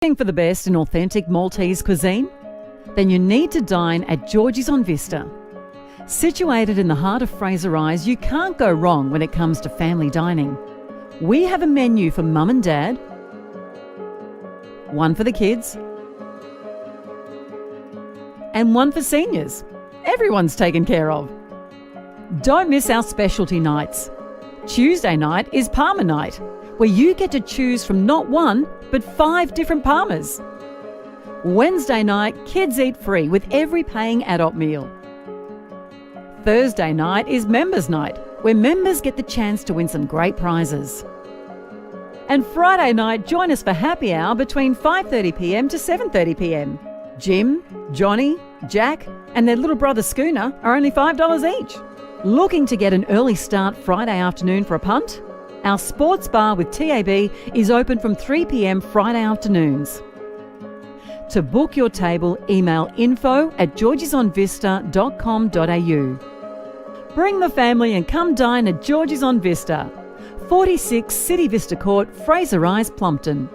Looking for the best in authentic Maltese cuisine? Then you need to dine at Georgie's on Vista. Situated in the heart of Fraser Eyes, you can't go wrong when it comes to family dining. We have a menu for mum and dad, one for the kids, and one for seniors. Everyone's taken care of. Don't miss our specialty nights. Tuesday night is Parma night, where you get to choose from not one, but 5 different Parmas. Wednesday night, kids eat free with every paying adult meal. Thursday night is Members Night, where members get the chance to win some great prizes. And Friday night, join us for happy hour between 5:30pm to 7:30pm. Jim, Johnny, Jack and their little brother Schooner are only $5 each. Looking to get an early start Friday afternoon for a punt? Our sports bar with TAB is open from 3pm Friday afternoons. To book your table, email info@georgiesonvista.com.au. Bring the family and come dine at Georgie's on Vista, 46 City Vista Court, Fraser Eyes, Plumpton.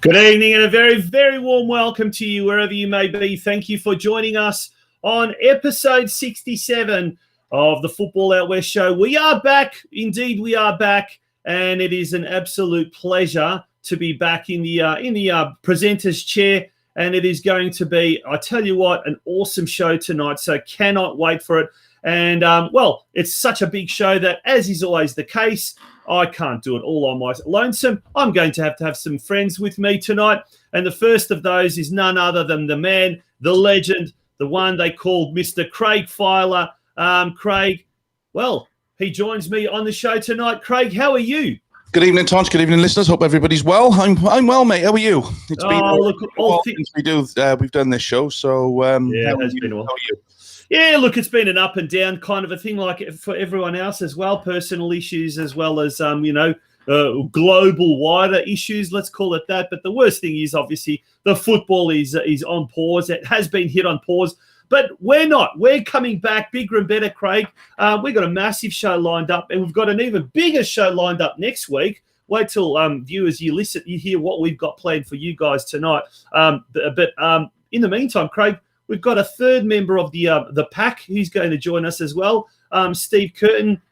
Good evening and a very, very warm welcome to you wherever you may be. Thank you for joining us on episode 67 of the Football Out West show. We are back. Indeed, we are back. And it is an absolute pleasure to be back in the presenter's chair. And it is going to be, I tell you what, an awesome show tonight. So cannot wait for it. And, well, it's such a big show that, as is always the case, I can't do it all on my lonesome. I'm going to have some friends with me tonight. And the first of those is none other than the man, the legend, the one they called Mr. Craig Filer. Craig, well, he joins me on the show tonight. Craig, how are you? Good evening, Tonch. Good evening, listeners. Hope everybody's well. I'm well, mate. How are you? It's been since we've done this show. So yeah, it has been a while. How are you? Yeah, look, it's been an up and down kind of a thing, like for everyone else as well, personal issues as well as, global wider issues, let's call it that. But the worst thing is, obviously, the football is on pause. It has been hit on pause, but we're not. We're coming back bigger and better, Craig. We've got a massive show lined up, and we've got an even bigger show lined up next week. Wait till viewers, you hear what we've got planned for you guys tonight. But in the meantime, Craig, we've got a third member of the pack who's going to join us as well. Steve Curtin,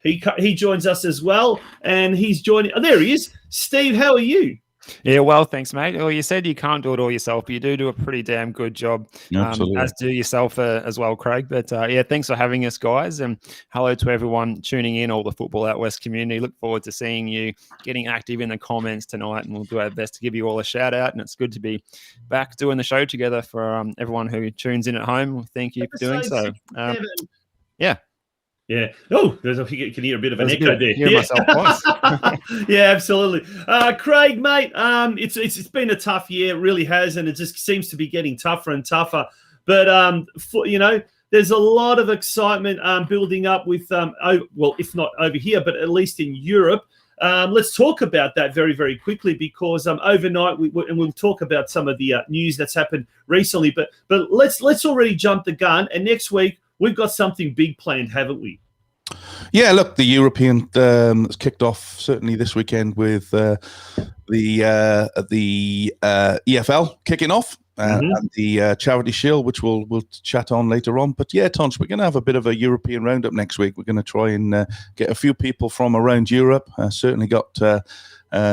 he joins us as well, and he's joining. Oh, there he is. Steve, how are you? Yeah, well, thanks, mate. Well, you said you can't do it all yourself, but you do a pretty damn good job, as do yourself as well, Craig. But yeah, thanks for having us, guys, and hello to everyone tuning in, all the Football Out West community. Look forward to seeing you getting active in the comments tonight, and we'll do our best to give you all a shout out. And it's good to be back doing the show together for everyone who tunes in at home. Thank you for doing so. Yeah. Yeah. Oh, you can hear a bit of an echo there. Hear myself twice. Yeah, absolutely. Craig, mate, it's been a tough year. It really has, and it just seems to be getting tougher and tougher. But there's a lot of excitement building up with if not over here, but at least in Europe. Let's talk about that very, very quickly because overnight we'll talk about some of the news that's happened recently. But let's already jump the gun, and next week we've got something big planned, haven't we? Yeah, look, the European has kicked off certainly this weekend with the EFL kicking off and the Charity Shield, which we'll chat on later on. But yeah, Tonch, we're going to have a bit of a European roundup next week. We're going to try and get a few people from around Europe. Certainly got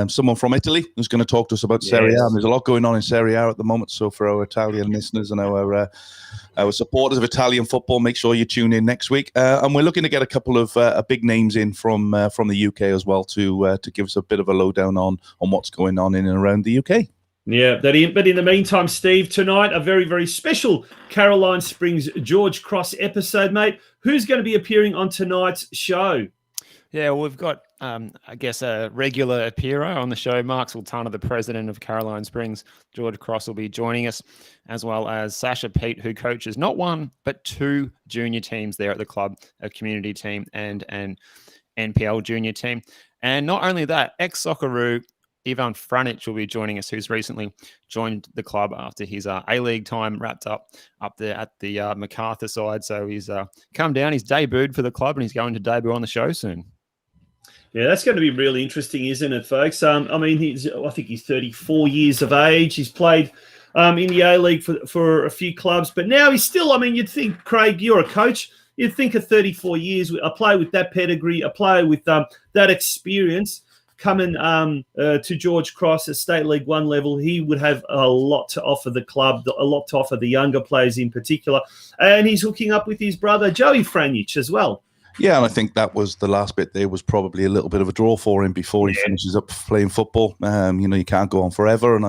someone from Italy who's going to talk to us about Serie A. And there's a lot going on in Serie A at the moment. So for our Italian listeners and our supporters of Italian football, make sure you tune in next week. And we're looking to get a couple of big names in from the UK as well to give us a bit of a lowdown on what's going on in and around the UK. Yeah, but in the meantime, Steve, tonight, a very, very special Caroline Springs George Cross episode, mate. Who's going to be appearing on tonight's show? Yeah, well, we've got, I guess, a regular appearer on the show, Mark Sultana, the president of Caroline Springs. George Cross will be joining us, as well as SASHA Pete, who coaches not one, but 2 junior teams there at the club, a community team and an NPL junior team. And not only that, ex-Socceroo Ivan Franic will be joining us, who's recently joined the club after his A-League time wrapped up there at the MacArthur side. So he's come down, he's debuted for the club, and he's going to debut on the show soon. Yeah, that's going to be really interesting, isn't it, folks? I mean, I think he's 34 years of age. He's played in the A-League for a few clubs, but now he's still, I mean, you'd think, Craig, you're a coach, you'd think at 34 years, a player with that pedigree, a player with that experience coming to George Cross at State League 1 level, he would have a lot to offer the club, a lot to offer the younger players in particular. And he's hooking up with his brother, Joey Franjic, as well. Yeah, and I think that was the last bit there was probably a little bit of a draw for him before he finishes up playing football. You can't go on forever.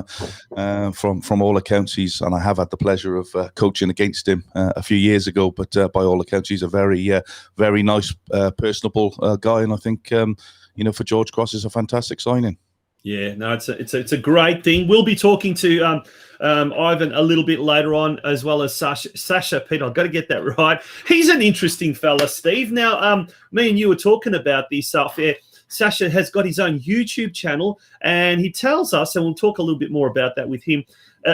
And from all accounts, and I have had the pleasure of coaching against him a few years ago, but by all accounts, he's a very nice, personable guy. And I think, for George Cross, is a fantastic signing. Yeah, no, it's a great thing. We'll be talking to Ivan a little bit later on, as well as SASHA Pete. I've got to get that right. He's an interesting fella, Steve. Now, me and you were talking about this off air. SASHA has got his own YouTube channel, and he tells us, and we'll talk a little bit more about that with him.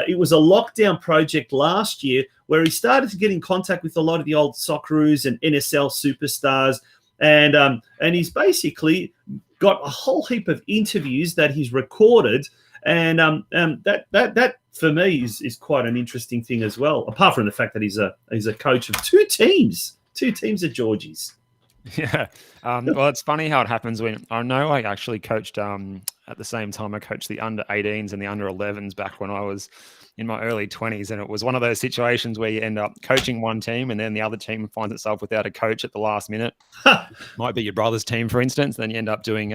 It was a lockdown project last year where he started to get in contact with a lot of the old Socceroos and NSL superstars, and he's basically got a whole heap of interviews that he's recorded, and that for me is quite an interesting thing as well. Apart from the fact that he's a coach of 2 teams of Georgie's. Yeah, well, it's funny how it happens when I know I actually coached at the same time I coached the under 18s and the under 11s back when I was in my early 20s, and it was one of those situations where you end up coaching one team and then the other team finds itself without a coach at the last minute. Might be your brother's team, for instance. Then you end up doing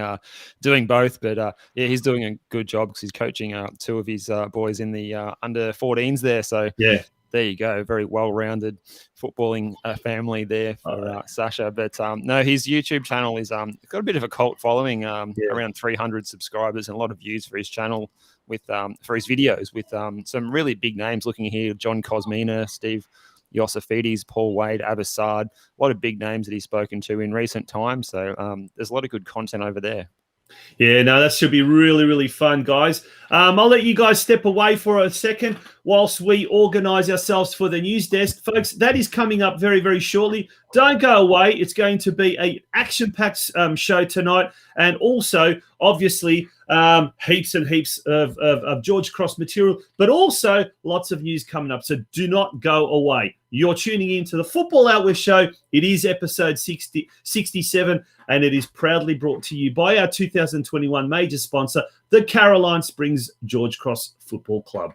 both. But yeah, he's doing a good job because he's coaching 2 of his boys in the under 14s there. So yeah, there you go. Very well-rounded footballing family there for SASHA. But no, his YouTube channel is got a bit of a cult following, around 300 subscribers and a lot of views for his channel with for his videos with some really big names. Looking here, John Cosmina, Steve Iosifidis, Paul Wade, Abbasad, a lot of big names that he's spoken to in recent times. So there's a lot of good content over there. Yeah, no, that should be really, really fun, guys. I'll let you guys step away for a second whilst we organise ourselves for the news desk. Folks, that is coming up very, very shortly. Don't go away. It's going to be an action-packed show tonight, and also, obviously, heaps and heaps of George Cross material, but also lots of news coming up. So do not go away. You're tuning into the Football Out West Show. It is episode 67, and it is proudly brought to you by our 2021 major sponsor, the Caroline Springs George Cross Football Club.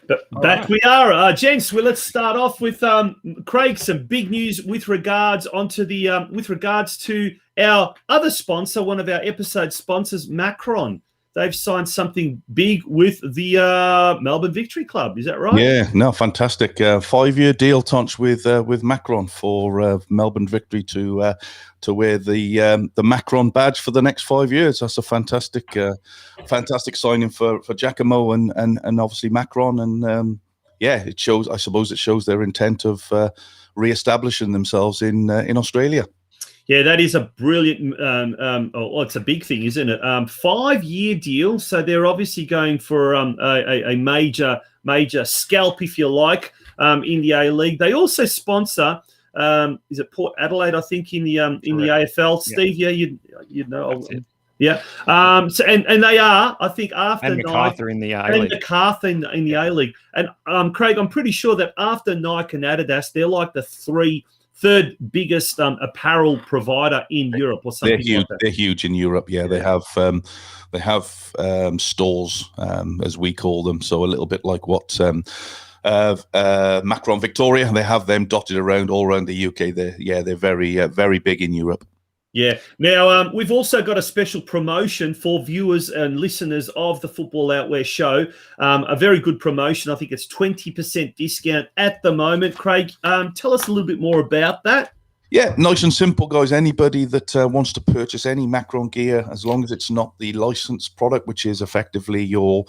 But back we are, gents. Well, let's start off with Craig. Some big news with regards to our other sponsor, one of our episode sponsors, Macron. They've signed something big with the Melbourne Victory Club. Is that right? Yeah, no, fantastic. 5-year deal, Tonch, with Macron for Melbourne Victory to wear the Macron badge for the next 5 years. That's a fantastic signing for Giacomo and obviously Macron. And it shows. I suppose it shows their intent of re-establishing themselves in Australia. Yeah, that is a brilliant. It's a big thing, isn't it? 5-year deal. So they're obviously going for a major scalp, if you like, in the A-League. They also sponsor. Is it Port Adelaide? I think in the AFL. Steve, yeah, you know. Yeah. So and they are, I think, after and MacArthur in the A-League. And MacArthur in the A-League. And Craig, I'm pretty sure that after Nike and Adidas, they're like the third biggest apparel provider in Europe, or something. They're huge. Like that. They're huge in Europe. Yeah, they have stores, as we call them. So a little bit like what Macron Victoria. They have them dotted around all around the UK. They're very very big in Europe. Yeah. Now, we've also got a special promotion for viewers and listeners of the Football Outwear show. A very good promotion. I think it's 20% discount at the moment. Craig, tell us a little bit more about that. Yeah, nice and simple, guys. Anybody that wants to purchase any Macron gear, as long as it's not the licensed product, which is effectively your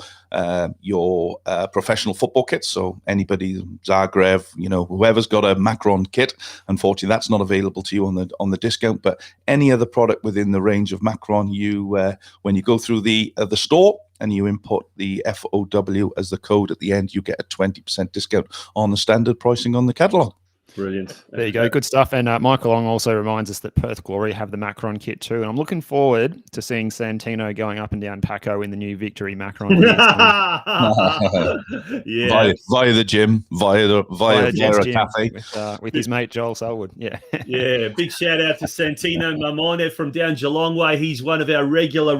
professional football kits. So anybody, Zagreb, whoever's got a Macron kit, unfortunately, that's not available to you on the discount. But any other product within the range of Macron, when you go through the store and you input the FOW as the code at the end, you get a 20% discount on the standard pricing on the catalogue. Brilliant. There you go. Good stuff. And Michael Long also reminds us that Perth Glory have the Macron kit too. And I'm looking forward to seeing Santino going up and down Paco in the new Victory Macron. Yeah. Via the gym, via a cafe. With his mate Joel Selwood. Yeah. Yeah. Big shout out to Santino Mamone from down Geelong Way. He's one of our regular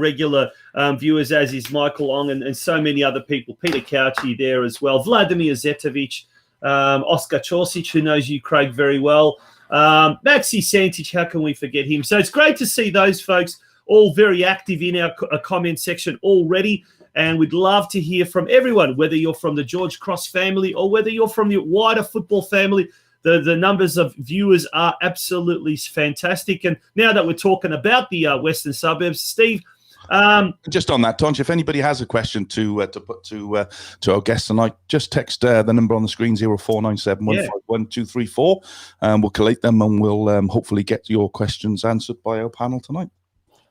viewers, as is Michael Long and so many other people. Peter Couchy there as well. Vladimir Zetovic. Oscar Chorsic, who knows you, Craig, very well. Maxi Santic, how can we forget him? So it's great to see those folks all very active in our comment section already. And we'd love to hear from everyone, whether you're from the George Cross family or whether you're from the wider football family. The numbers of viewers are absolutely fantastic. And now that we're talking about the Western Suburbs, Steve, just on that, Tonch, if anybody has a question to put to our guest tonight, just text the number on the screen 0497 151 234, and we'll collate them and we'll hopefully get your questions answered by our panel tonight.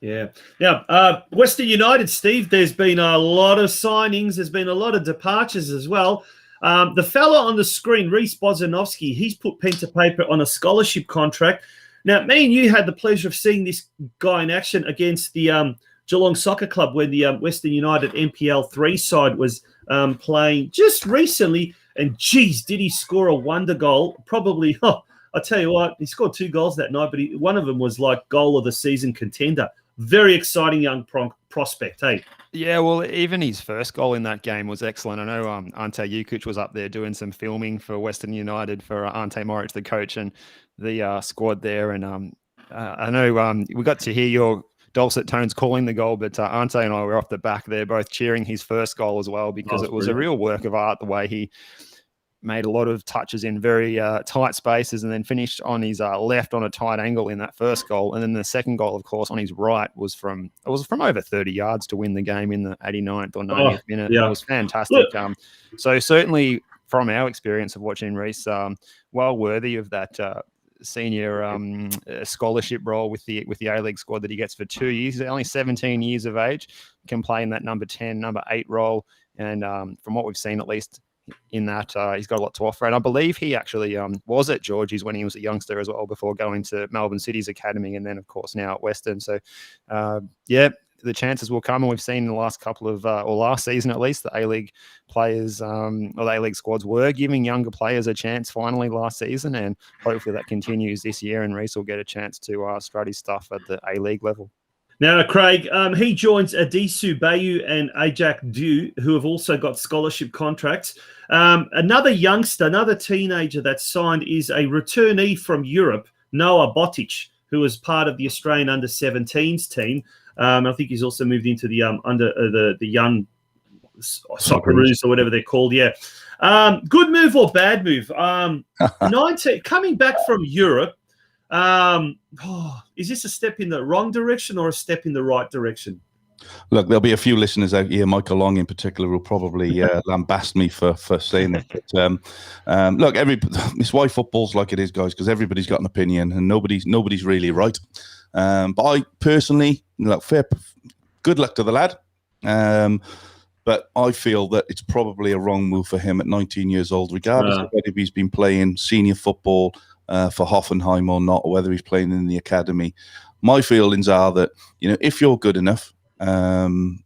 Yeah. Now, Western United, Steve, there's been a lot of signings. There's been a lot of departures as well. The fella on the screen, Reece Bozanovsky, he's put pen to paper on a scholarship contract. Now, me and you had the pleasure of seeing this guy in action against the Geelong Soccer Club when the Western United NPL 3 side was playing just recently. And, geez, did he score a wonder goal? Probably, I tell you what, he scored 2 goals that night, but one of them was like goal of the season contender. Very exciting young prospect, hey? Yeah, well, even his first goal in that game was excellent. I know Ante Jukic was up there doing some filming for Western United for Ante Moric, the coach, and the squad there. And I know we got to hear your dulcet tones calling the goal, but Ante and I were off the back there both cheering his first goal as well, because it was a real work of art, the way he made a lot of touches in very tight spaces and then finished on his left on a tight angle in that first goal. And then the second goal, of course, on his right was from over 30 yards to win the game in the 89th or 90th minute. Yeah. It was fantastic. So certainly from our experience of watching Reece, well worthy of that senior scholarship role with the A-League squad that he gets for 2 years. He's only 17 years of age, can play in that number 10, number 8 role. And from what we've seen, at least in that, he's got a lot to offer. And I believe he actually was at Georgie's when he was a youngster as well, before going to Melbourne City's academy, and then, of course, now at Western. So, the chances will come, and we've seen in the last couple of, or last season at least, the A-League players, or the A-League squads were giving younger players a chance finally last season, and hopefully that continues this year, and Reece will get a chance to strut his stuff at the A-League level. Now, Craig, he joins Adisu Bayu and Ajak Du, who have also got scholarship contracts. Another youngster, another teenager that's signed is a returnee from Europe, Noah Botic, who was part of the Australian under-17s team. I think he's also moved into the the young Socceroos or whatever they're called. Yeah. Good move or bad move? 19 coming back from Europe. Is this a step in the wrong direction or a step in the right direction? Look, there'll be a few listeners out here, Michael Long in particular, will probably lambast me for saying it. But look, it's why football's like it is, guys, because everybody's got an opinion and nobody's really right. But I personally, good luck to the lad. But I feel that it's probably a wrong move for him at 19 years old, regardless of whether he's been playing senior football for Hoffenheim or not, or whether he's playing in the academy. My feelings are that, if you're good enough, and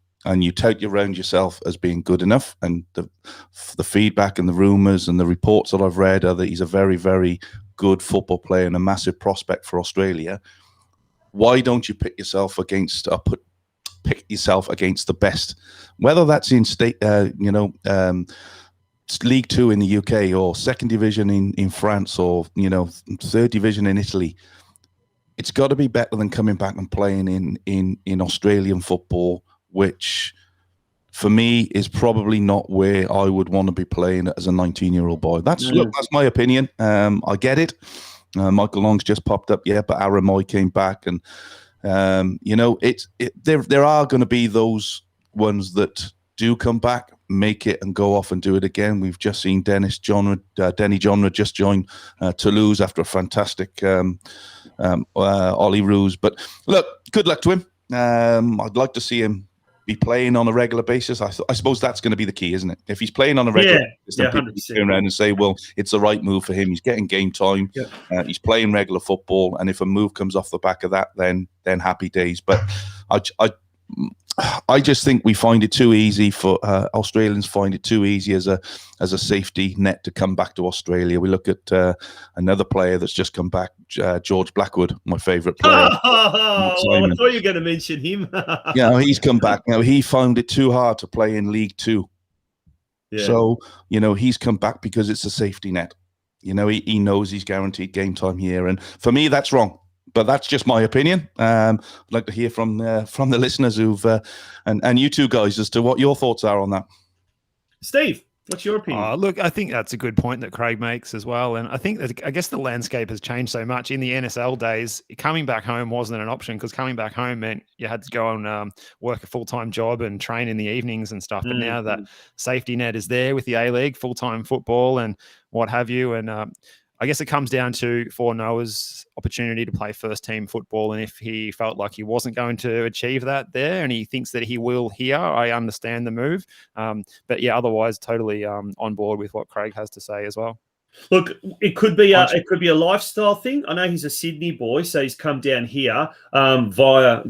you tout around yourself as being good enough, and the feedback and the rumours and the reports that I've read are that he's a very, very good football player and a massive prospect for Australia, why don't you pick yourself against the best, whether that's in League 2 in the UK or second division in France or third division in Italy. it's got to be better than coming back and playing in Australian football, which for me is probably not where I would want to be playing as a 19-year-old boy. That's my opinion. I get it. Michael Long's just popped up, but Aaron Moy came back, and there are going to be those ones that do come back, make it, and go off and do it again. We've just seen Denny Jonra just join Toulouse after a fantastic Ollie Ruse. But look, good luck to him. I'd like to see him be playing on a regular basis. I suppose that's going to be the key, isn't it? If he's playing on a regular basis, then people turn around and say, well, it's the right move for him. He's getting game time. He's playing regular football. And if a move comes off the back of that, then happy days. But I just think we find it too easy for Australians find it too easy as a safety net to come back to Australia. We look at another player that's just come back, George Blackwood, my favourite player. I thought you were going to mention him. He's come back. He found it too hard to play in League Two. Yeah. So, he's come back because it's a safety net. He knows he's guaranteed game time here. And for me, that's wrong. But that's just my opinion. I'd like to hear from the listeners who've and you two guys as to what your thoughts are on that. Steve, what's your opinion? Look, I think that's a good point that Craig makes as well. And I guess the landscape has changed so much. In the NSL days, coming back home wasn't an option, because coming back home meant you had to go and work a full-time job and train in the evenings and stuff. But now that safety net is there with the A-League, full-time football and what have you. And I guess it comes down to for Noah's opportunity to play first team football. And if he felt like he wasn't going to achieve that there, and he thinks that he will here, I understand the move. But yeah, otherwise totally on board with what Craig has to say as well. Look, it could be a lifestyle thing. I know he's a Sydney boy, so he's come down here via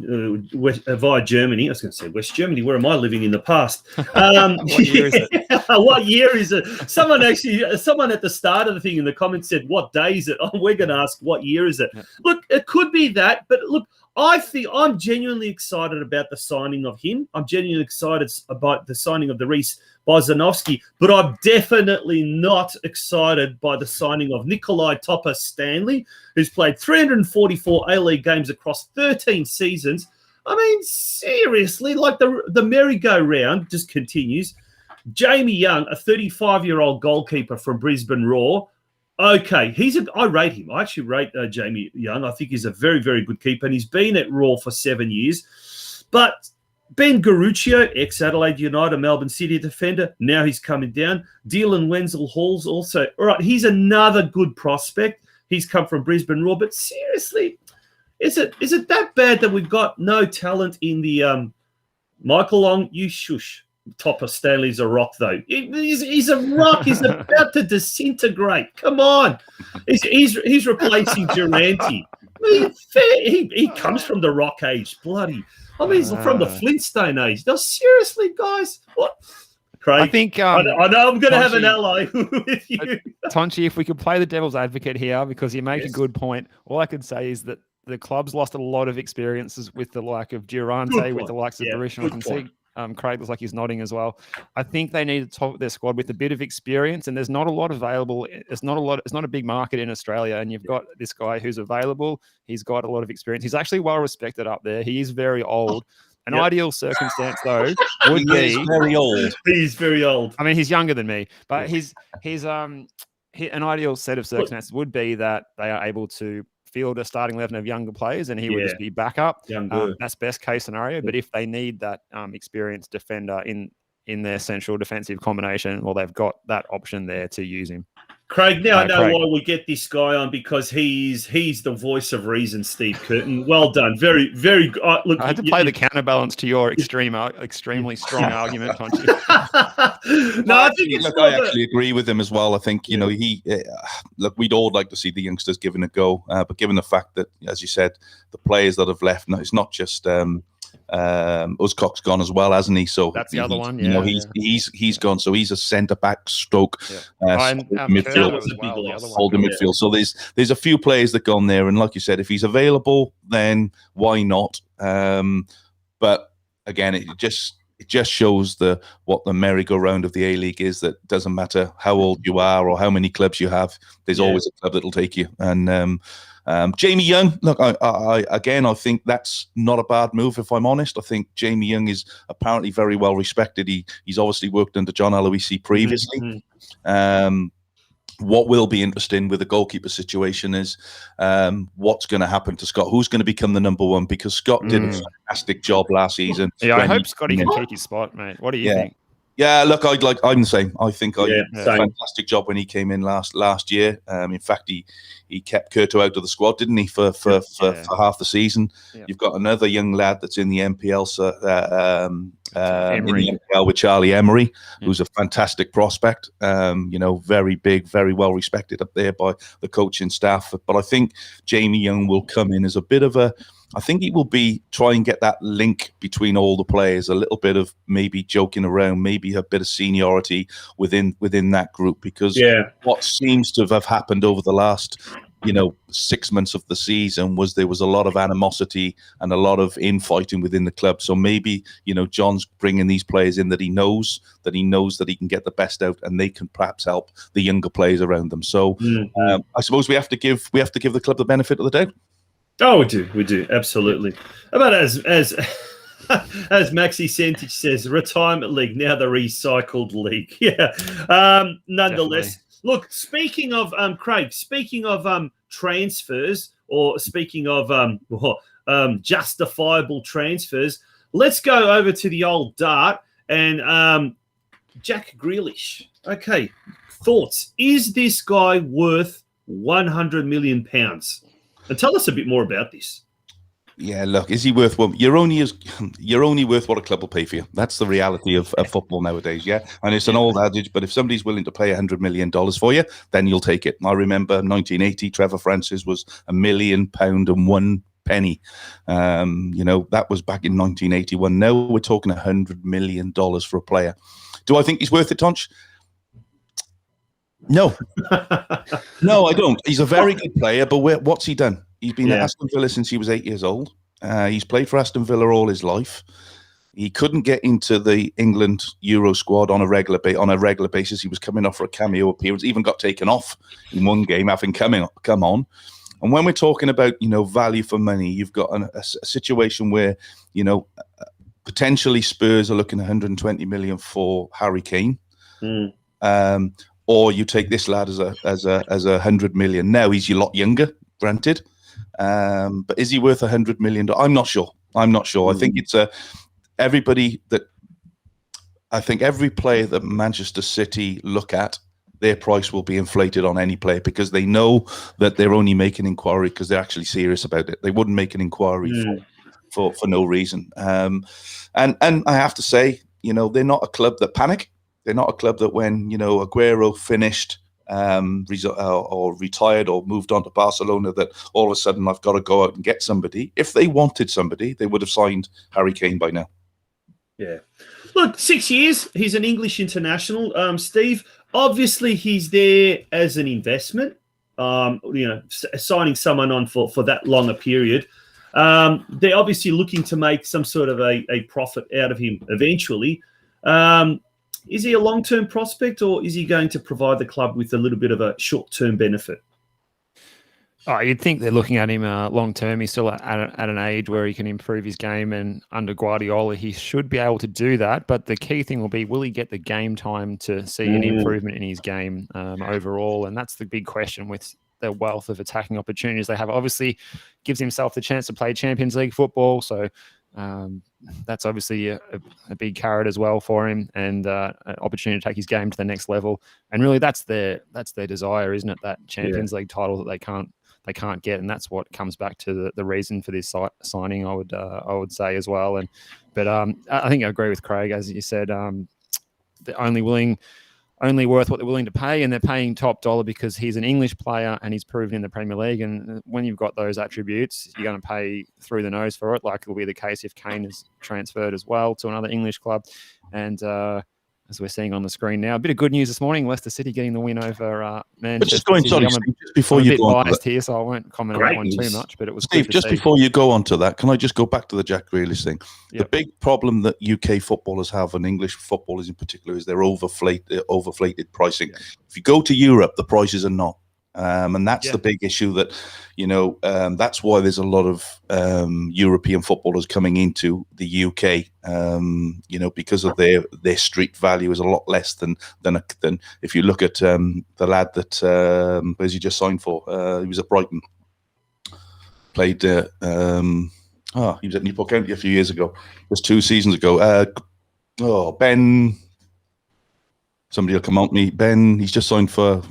Germany. I was going to say West Germany. Where am I living in the past? What year is it? What year is it? Someone at the start of the thing in the comments said, "What day is it?" We're going to ask, "What year is it?" Yeah. Look, it could be that, but look, I think I'm genuinely excited about the signing of him. I'm genuinely excited about the signing of the Reese Bozanovsky, but I'm definitely not excited by the signing of Nikolai Topper-Stanley, who's played 344 A-League games across 13 seasons. I mean, seriously, like the merry-go-round just continues. Jamie Young, a 35-year-old goalkeeper from Brisbane Roar. Okay, I rate him. I actually rate Jamie Young. I think he's a very, very good keeper, and he's been at Roar for 7 years. But Ben Garuccio, ex-Adelaide United, Melbourne City defender, now he's coming down. Dylan Wenzel-Hall's also. All right, he's another good prospect. He's come from Brisbane Roar. But seriously, is it that bad that we've got no talent in the Michael Long? You shush. Topper-Stanley's a rock, though. He's a rock. He's about to disintegrate. Come on. He's replacing Durante. I mean, he comes from the rock age. Bloody. I mean, he's from the Flintstone age. No, seriously, guys. What? Craig, I think I know I'm going to have an ally with you. Tonchi, if we could play the devil's advocate here, because you make a good point. All I could say is that the club's lost a lot of experiences with the like of Durante, with the likes of Barisha. I can see Craig looks like he's nodding as well. I think they need to top their squad with a bit of experience, and there's not a lot available. It's not a big market in Australia, and you've got this guy who's available. He's got a lot of experience. He's actually well respected up there. He is very old. An ideal circumstance, though, would be very old. He's very old. I mean, he's younger than me, but an ideal set of circumstances would be that they are able to field a starting 11 of younger players, and he would just be backup. That's best case scenario. But if they need that experienced defender in their central defensive combination, well, they've got that option there to use him. Craig, now I know why we get this guy on, because he's the voice of reason, Steve Curtin. Well done. Very, very good. Look, I had to play the counterbalance to your extremely strong argument, Tonchi. I think I actually agree with him as well. I think, we'd all like to see the youngsters given a go, but given the fact that, as you said, the players that have left, it's not just Uzcock's gone as well, hasn't he? So that's the other one. He's gone. So he's a centre back stroke midfield, holding midfield. So there's a few players that gone there, and like you said, if he's available, then why not? But again, it just shows what the merry-go-round of the A-League is. That doesn't matter how old you are or how many clubs you have. There's always a club that'll take you, and Jamie Young, look, I think that's not a bad move, if I'm honest. I think Jamie Young is apparently very well respected. He's obviously worked under John Aloisi previously. What will be interesting with the goalkeeper situation is what's going to happen to Scott. Who's going to become the number one? Because Scott did a fantastic job last season. Yeah, I hope Scotty can keep his spot, mate. What do you think? Yeah, look, I'm the same. I think I did a fantastic job when he came in last year. In fact, he kept Curto out of the squad, didn't he, for half the season? Yeah. You've got another young lad that's in the MPL, with Charlie Emery, who's a fantastic prospect. Very big, very well respected up there by the coaching staff. But I think Jamie Young will come in as a bit of I think he will try and get that link between all the players, a little bit of maybe joking around, maybe a bit of seniority within that group, because what seems to have happened over the last 6 months of the season was there was a lot of animosity and a lot of infighting within the club. So maybe John's bringing these players in that he knows that he can get the best out, and they can perhaps help the younger players around them. So I suppose we have to give the club the benefit of the doubt. Oh, we do, absolutely. But as Maxi Centich says, retirement league, now the recycled league. Yeah. Nonetheless, definitely. Look, speaking of Craig, speaking of transfers, or speaking of justifiable transfers, let's go over to the old dart and Jack Grealish. Okay, thoughts? Is this guy worth £100 million? And tell us a bit more about this. Yeah, look, is he worth what? You're only worth what a club will pay for you. That's the reality of football nowadays, yeah? And it's an old adage, but if somebody's willing to pay $100 million for you, then you'll take it. I remember 1980, Trevor Francis was £1 million and 1 penny. That was back in 1981. Now we're talking $100 million for a player. Do I think he's worth it, Tonch? No. No, I don't. He's a very good player, but what's he done? He's been at Aston Villa since he was 8 years old. He's played for Aston Villa all his life. He couldn't get into the England Euro squad on a regular basis. He was coming off for a cameo appearance, even got taken off in one game, having come on. And when we're talking about, value for money, you've got a situation where, potentially Spurs are looking at 120 million for Harry Kane. Or you take this lad as a 100 million. Now he's a lot younger, granted, but is he worth $100 million? I'm not sure. I think it's every player that Manchester City look at, their price will be inflated on any player, because they know that they're only making inquiry because they're actually serious about it. They wouldn't make an inquiry for no reason. And I have to say, they're not a club that panic. They're not a club that when, Aguero finished or retired or moved on to Barcelona, that all of a sudden I've got to go out and get somebody. If they wanted somebody, they would have signed Harry Kane by now. Yeah. Look, 6 years, he's an English international. Steve, obviously he's there as an investment, signing someone on for that long a period. They're obviously looking to make some sort of a profit out of him eventually. Is he a long-term prospect, or is he going to provide the club with a little bit of a short-term benefit? Oh, you'd think they're looking at him long-term. He's still at an age where he can improve his game, and under Guardiola, he should be able to do that. But the key thing will be, will he get the game time to see an improvement in his game overall? And that's the big question with the wealth of attacking opportunities they have. Obviously, gives himself the chance to play Champions League football, so that's obviously a big carrot as well for him, and an opportunity to take his game to the next level. And really, that's their desire, isn't it? That Champions League title that they can't get, and that's what comes back to the reason for this signing. I would say as well. But I think I agree with Craig, as you said. They're only worth what they're willing to pay, and they're paying top dollar because he's an English player and he's proven in the Premier League. And when you've got those attributes, you're going to pay through the nose for it, like it'll be the case if Kane is transferred as well to another English club. And as we're seeing on the screen now, a bit of good news this morning: Leicester City getting the win over Manchester City. Just before you go on biased here, so I won't comment on that one too much. But it was Steve. Just before you go on to that, can I just go back to the Jack Grealish thing? Yep. The big problem that UK footballers have, and English footballers in particular, is their overflated pricing. If you go to Europe, the prices are not. And that's the big issue that, that's why there's a lot of European footballers coming into the UK, because of their street value is a lot less than if you look at the lad that where's he just signed for? He was at Brighton, played. He was at Newport County a few years ago. It was 2 seasons ago. Ben. Somebody will come out me. Ben. He's just signed for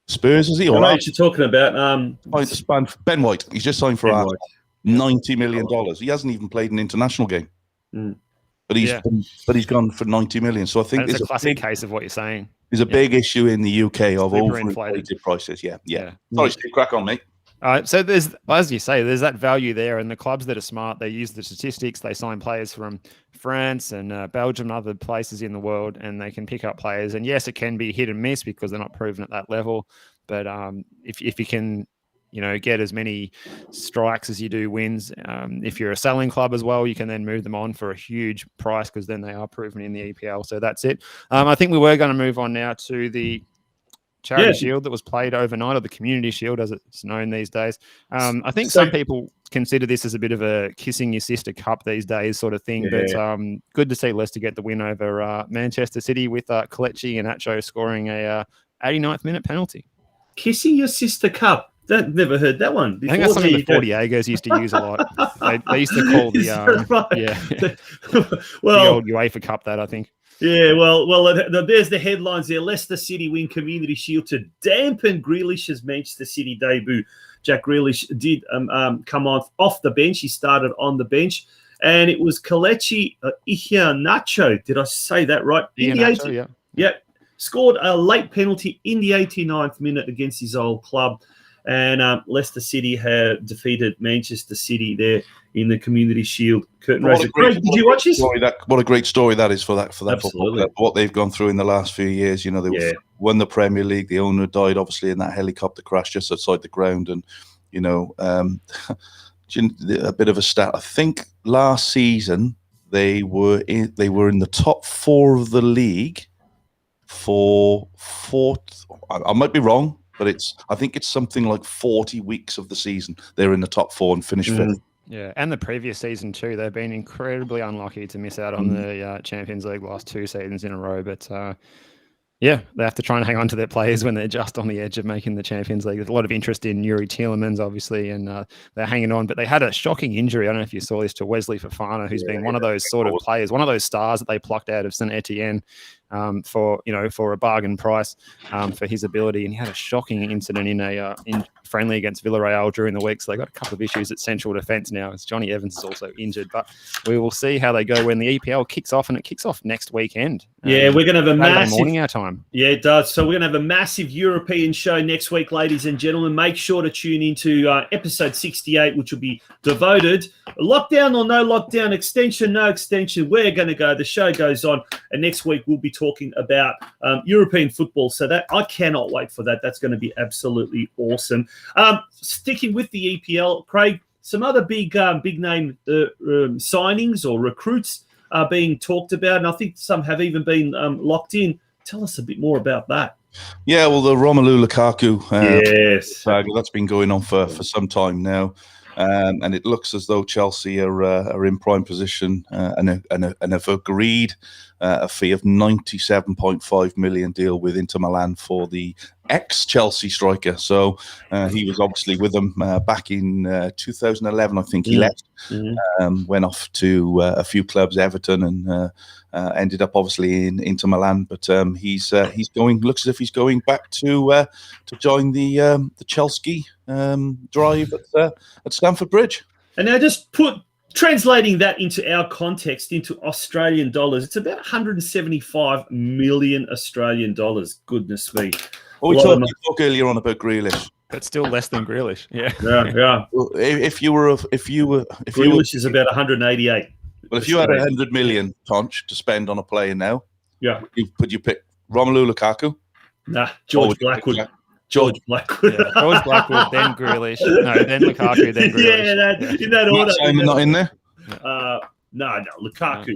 Spurs, is he? I know what you're talking about. Ben White. He's just signed for $90 million. He hasn't even played an international game, but he's gone for $90 million. So I think it's a classic case of what you're saying. There's a big issue in the UK of overinflated prices. Yeah. Sorry, Steve, crack on, mate. So there's, as you say, there's that value there, and the clubs that are smart, they use the statistics. They sign players from France and Belgium and other places in the world, and they can pick up players. And yes, it can be hit and miss because they're not proven at that level. But if you can, get as many strikes as you do wins, if you're a selling club as well, you can then move them on for a huge price because then they are proven in the EPL. So that's it. I think we were going to move on now to the Charity Shield that was played overnight, or the Community Shield as it's known these days. I think some people consider this as a bit of a kissing your sister cup these days sort of thing, but good to see Leicester get the win over Manchester City with Kelechi and Acho scoring a 89th minute penalty. Kissing your sister cup. Never heard that one before. I think that's something the 40agos used to use a lot. They used to call the the old UEFA Cup that, I think. Yeah, well, there's the headlines there. Leicester City win Community Shield to dampen Grealish's Manchester City debut. Jack Grealish did come off the bench. He started on the bench, and it was Kelechi Iheanacho. Did I say that right? Yeah. Scored a late penalty in the 89th minute against his old club. And Leicester City had defeated Manchester City there in the Community Shield curtain raiser. Did you watch this? What a great story that is for that Absolutely. football. What they've gone through in the last few years. They won the Premier League. The owner died, obviously, in that helicopter crash just outside the ground. And, a bit of a stat. I think last season they were in the top 4 of the league for I might be wrong, but I think it's something like 40 weeks of the season they're in the top 4 and finished 5th. Yeah, and the previous season too, they've been incredibly unlucky to miss out on the Champions League last 2 seasons in a row. But they have to try and hang on to their players when they're just on the edge of making the Champions League. There's a lot of interest in Yuri Tielemans, obviously, and they're hanging on. But they had a shocking injury. I don't know if you saw this, to Wesley Fofana, who's been one of those sort of players, one of those stars that they plucked out of St Etienne for a bargain price for his ability. And he had a shocking incident in a friendly against Villarreal during the week. So they got a couple of issues at central defence now, as Johnny Evans is also injured. But we will see how they go when the EPL kicks off, and it kicks off next weekend. We're going to have a massive morning our time. Yeah, it does. So we're going to have a massive European show next week, ladies and gentlemen. Make sure to tune into episode 68, which will be devoted lockdown or no lockdown, extension, no extension. We're going to go. The show goes on, and next week we'll be talking about European football. So that I cannot wait for that. That's going to be absolutely awesome. Sticking with the EPL, Craig, some other big name signings or recruits are being talked about, and I think some have even been locked in. Tell us a bit more about that. Yeah, well, the Romelu Lukaku saga, that's been going on for some time now. And it looks as though Chelsea are in prime position and have agreed a fee of £97.5 million deal with Inter Milan for the ex-Chelsea striker. So he was obviously with them back in 2011, I think he left, went off to a few clubs, Everton, and ended up obviously in Inter Milan. But he's going. Looks as if he's going back to join the Chelsea drive at Stamford Bridge. And now just translating that into our context, into Australian dollars, it's about 175 million Australian dollars. Goodness me. Well, we talked earlier on about Grealish, but still less than Grealish. Yeah. Well, if you were, Grealish is about 188. Well, if you had 100 million, Tonch, to spend on a player now, would you pick Romelu Lukaku? Nah, George Blackwood. George Blackwood. George Blackwood, then Grealish. No, then Lukaku, then Grealish. In that order. Matt Simon not in there? No, Lukaku.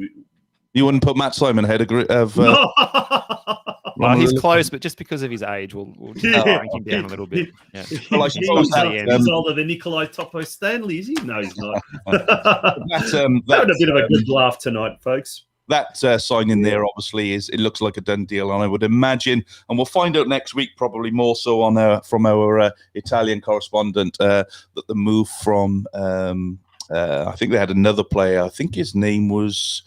You wouldn't put Matt Simon ahead of He's close, but just because of his age, we'll rank him down a little bit. Yeah. Well, he's older than Nikolai Topo Stanley, is he? No, he's not. That's a bit of a good laugh tonight, folks. That signing there obviously it looks like a done deal, and I would imagine, and we'll find out next week probably more so on from our Italian correspondent that the move from I think they had another player. I think his name was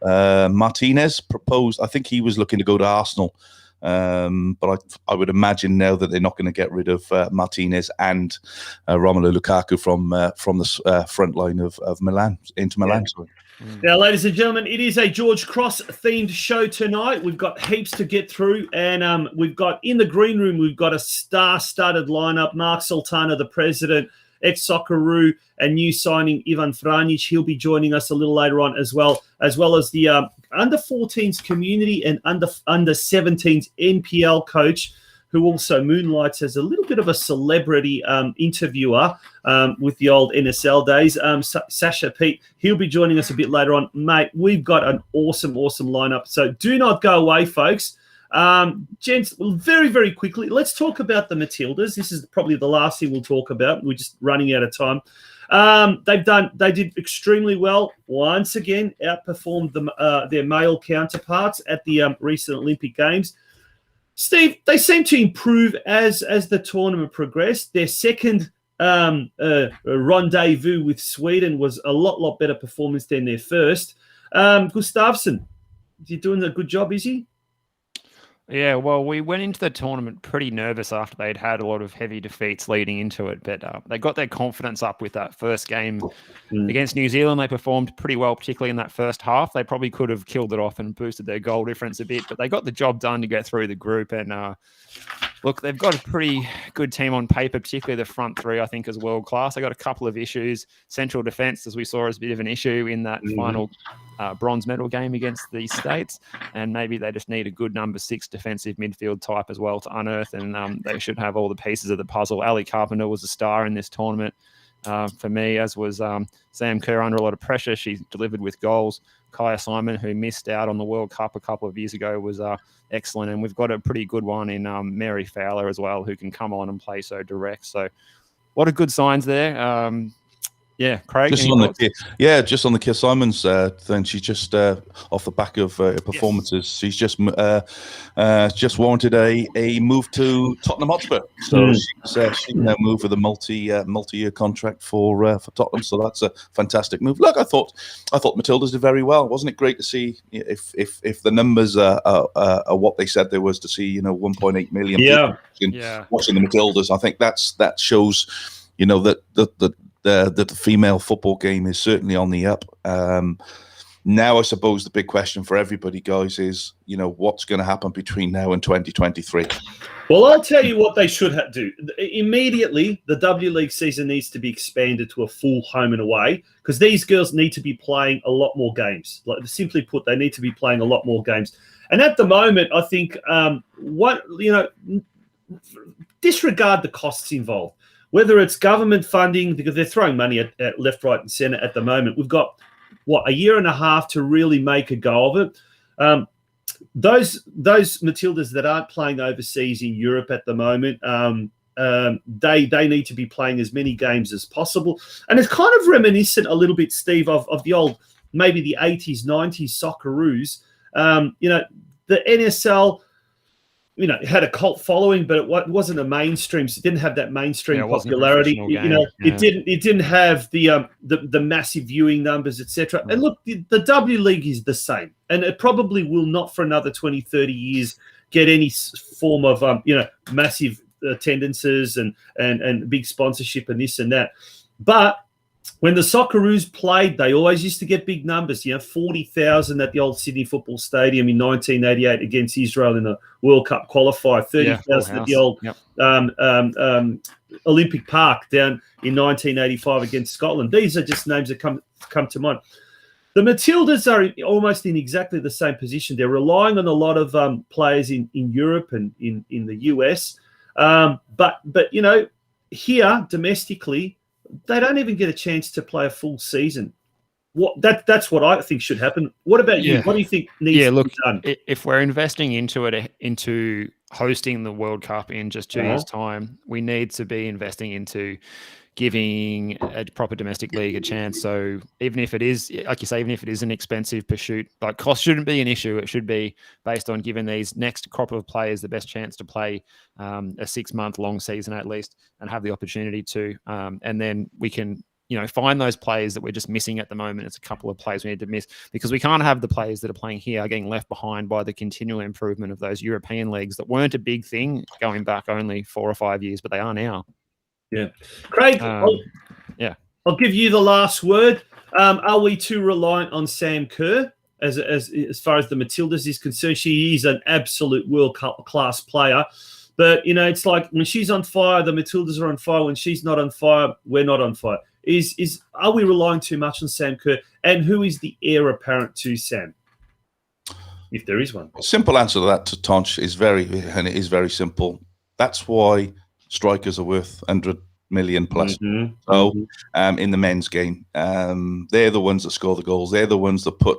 Martinez proposed. I think he was looking to go to Arsenal. But I would imagine now that they're not going to get rid of Martinez and Romelu Lukaku from the front line of Milan, Inter Milan. Yeah. Now, ladies and gentlemen, it is a George Cross-themed show tonight. We've got heaps to get through, and we've got in the green room, we've got a star-studded lineup. Mark Sultana, the president, ex-Socceroo, and new signing Ivan Franjic. He'll be joining us a little later on as well as the under-14s community and under-17s NPL coach, who also moonlights as a little bit of a celebrity interviewer with the old NSL days. Sasha Pete, he'll be joining us a bit later on. Mate, we've got an awesome lineup. So do not go away, folks. Gents, very, very quickly, let's talk about the Matildas. This is probably the last thing we'll talk about. We're just running out of time. They did extremely well. Once again, outperformed their male counterparts at the recent Olympic Games. Steve, they seem to improve as the tournament progressed. Their second rendezvous with Sweden was a lot better performance than their first. Gustafsson, is he doing a good job, is he? Yeah, well, we went into the tournament pretty nervous after they'd had a lot of heavy defeats leading into it, but they got their confidence up with that first game against New Zealand. They performed pretty well, particularly in that first half. They probably could have killed it off and boosted their goal difference a bit, but they got the job done to get through the group. And look, they've got a pretty good team on paper, particularly the front three, I think, is world class. They got a couple of issues. Central defense, as we saw, is a bit of an issue in that final bronze medal game against the States, and maybe they just need a good number 6 defensive midfield type as well to unearth, and they should have all the pieces of the puzzle. Ali Carpenter was a star in this tournament for me, as was Sam Kerr under a lot of pressure. She delivered with goals. Kaya Simon, who missed out on the World Cup a couple of years ago, was excellent, and we've got a pretty good one in Mary Fowler as well, who can come on and play so direct. So a lot of good signs there. Yeah, Craig. Just on the Kaya Simons thing. She's just off the back of performances. Yes. She's just warranted a move to Tottenham Hotspur. So she can now move with a multi-year contract for Tottenham. So that's a fantastic move. Look, I thought Matildas did very well. Wasn't it great to see if the numbers are what they said there was, to see 1.8 million people watching the Matildas? I think that shows that the female football game is certainly on the up. Now, I suppose the big question for everybody, guys, is what's going to happen between now and 2023. Well, I'll tell you what they should do. Immediately, the W League season needs to be expanded to a full home and away, because these girls need to be playing a lot more games. Like, simply put, they need to be playing a lot more games. And at the moment, I think disregard the costs involved. Whether it's government funding, because they're throwing money at left, right, and centre at the moment. We've got, a year and a half to really make a go of it. Those Matildas that aren't playing overseas in Europe at the moment, they need to be playing as many games as possible. And it's kind of reminiscent a little bit, Steve, of the old, maybe the 80s, 90s Socceroos. The NSL, it had a cult following, but it wasn't a mainstream. So it didn't have that mainstream popularity. It didn't have the massive viewing numbers, etc. And look, the W League is the same, and it probably will not for another 20, 30 years get any form of massive attendances and big sponsorship and this and that. But when the Socceroos played, they always used to get big numbers, 40,000 at the old Sydney Football Stadium in 1988 against Israel in the World Cup qualifier, 30,000 at the old Olympic Park down in 1985 against Scotland. These are just names that come to mind. The Matildas are almost in exactly the same position. They're relying on a lot of players in Europe and in the US. But here, domestically, they don't even get a chance to play a full season. That's what I think should happen. What about you? What do you think needs to be done? If we're investing into hosting the World Cup in just 2 years' time, we need to be investing into giving a proper domestic league a chance. So even if it is, like you say, even if it is an expensive pursuit, like cost shouldn't be an issue. It should be based on giving these next crop of players the best chance to play a 6-month long season at least, and have the opportunity to. And then we can, find those players that we're just missing at the moment. It's a couple of players we need to miss, because we can't have the players that are playing here getting left behind by the continual improvement of those European leagues that weren't a big thing going back only 4 or 5 years, but they are now. Yeah. Craig, I'll give you the last word. Are we too reliant on Sam Kerr as far as the Matildas is concerned? She is an absolute world-class player. But, it's like when she's on fire, the Matildas are on fire. When she's not on fire, we're not on fire. Are we relying too much on Sam Kerr? And who is the heir apparent to Sam, if there is one? Simple answer to that, to Tonch, is very simple. That's why strikers are worth 100 million plus. In the men's game, they're the ones that score the goals. They're the ones that put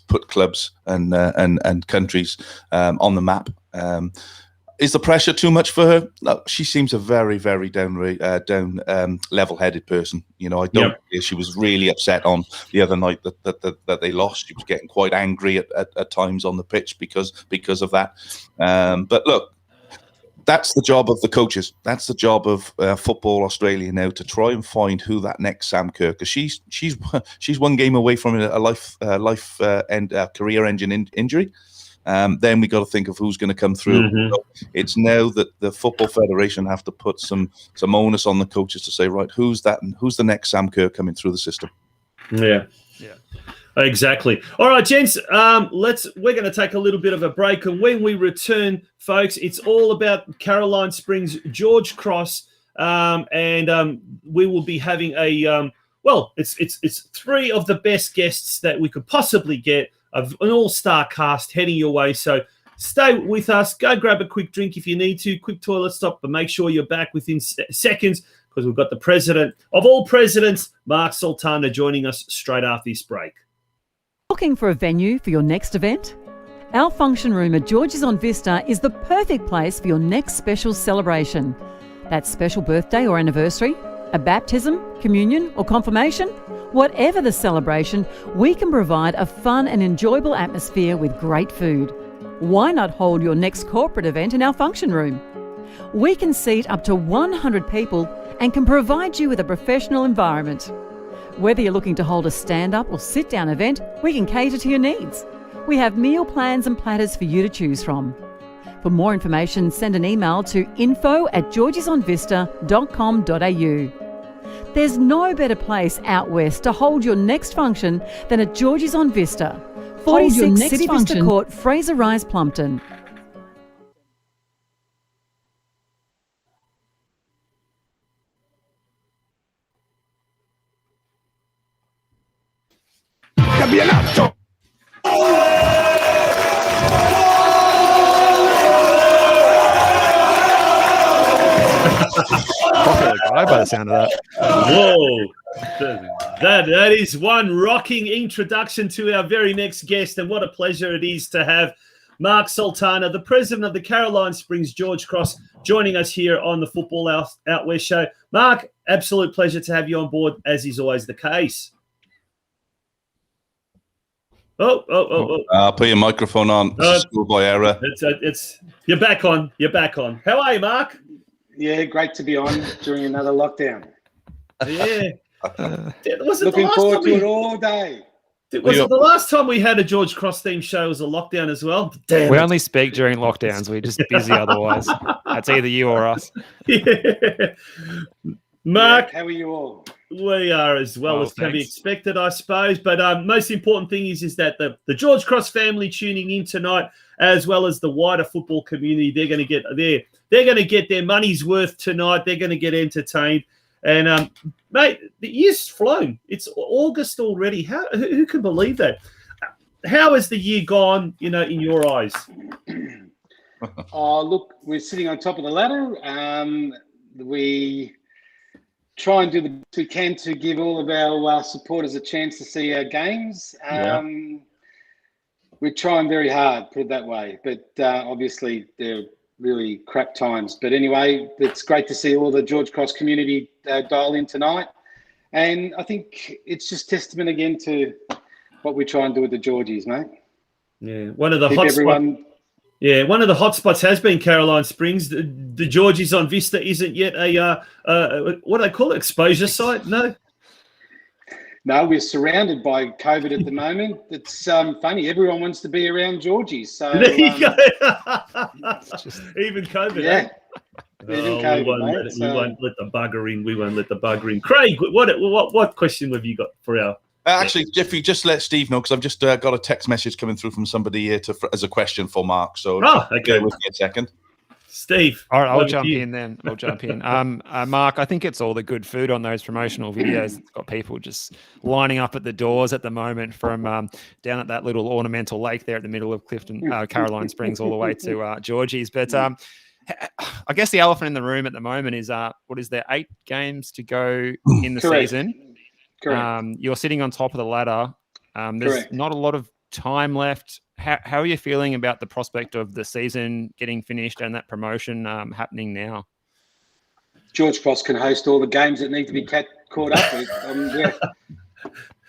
put clubs and countries on the map. Is the pressure too much for her? No, she seems a very, very down level-headed person. I don't. She was really upset on the other night that they lost. She was getting quite angry at times on the pitch because of that. But look, that's the job of the coaches. That's the job of Football Australia now, to try and find who that next Sam Kerr, because she's one game away from a career-ending injury. Then we got to think of who's going to come through. So it's now that the Football Federation have to put some onus on the coaches to say, right, who's the next Sam Kerr coming through the system? Yeah. Exactly. All right, gents, we're going to take a little bit of a break, and when we return, folks, it's all about Caroline Springs, George Cross, and we will be having it's 3 of the best guests that we could possibly get, of an all-star cast heading your way. So stay with us. Go grab a quick drink if you need to, quick toilet stop, but make sure you're back within seconds, because we've got the president of all presidents, Mark Sultana, joining us straight after this break. Looking for a venue for your next event? Our function room at Georgie's on Vista is the perfect place for your next special celebration. That special birthday or anniversary, a baptism, communion or confirmation? Whatever the celebration, we can provide a fun and enjoyable atmosphere with great food. Why not hold your next corporate event in our function room? We can seat up to 100 people and can provide you with a professional environment. Whether you're looking to hold a stand-up or sit-down event, we can cater to your needs. We have meal plans and platters for you to choose from. For more information, send an email to info@georgiesonvista.com.au. There's no better place out west to hold your next function than at Georgie's on Vista, 46 City Vista Court, Fraser Rise, Plumpton. By the sound of that. Whoa. That is one rocking introduction to our very next guest, and what a pleasure it is to have Mark Sultana, the president of the Caroline Springs George Cross, joining us here on the Football Out West show. Mark, absolute pleasure to have you on board, as is always the case. Oh. I'll put your microphone on. It's a schoolboy error. You're back on. How are you, Mark? Yeah, great to be on during another lockdown. Yeah. Looking forward to it all day. Was it the last time we had a George Cross themed show was a lockdown as well? Damn. We only speak during lockdowns. We're just busy otherwise. That's either you or us. Yeah. Mark, how are you all? We are as well as can be expected, I suppose. But most important thing is that the George Cross family tuning in tonight, as well as the wider football community, they're going to get their money's worth tonight. They're going to get entertained. And mate, the year's flown. It's August already. Who can believe that? How has the year gone? In your eyes. Oh, look, we're sitting on top of the ladder. try and do the best we can to give all of our supporters a chance to see our games. We're trying very hard, put it that way. But obviously, they're really crap times. But anyway, it's great to see all the George Cross community dial in tonight. And I think it's just testament again to what we try and do with the Georgies, mate. Yeah, one of the hot spots has been Caroline Springs. The Georgies on Vista isn't yet what do they call it? Exposure site? No, we're surrounded by COVID at the moment. It's funny. Everyone wants to be around Georgies. So there you go. Even COVID. Yeah. We won't let the bugger in. We won't let the bugger in. Craig, what question have you got for our? Actually, Jeffrey, just let Steve know because I've just got a text message coming through from somebody here as a question for Mark. So okay, with me a second. Steve, all right, I'll jump in then. Mark, I think it's all the good food on those promotional videos. It's got people just lining up at the doors at the moment from down at that little ornamental lake there at the middle of Clifton, Caroline Springs, all the way to Georgie's. But I guess the elephant in the room at the moment is what is there 8 games to go in the season? Correct. You're sitting on top of the ladder. There's not a lot of time left. How are you feeling about the prospect of the season getting finished and that promotion happening now? George Cross can host all the games that need to be caught up with.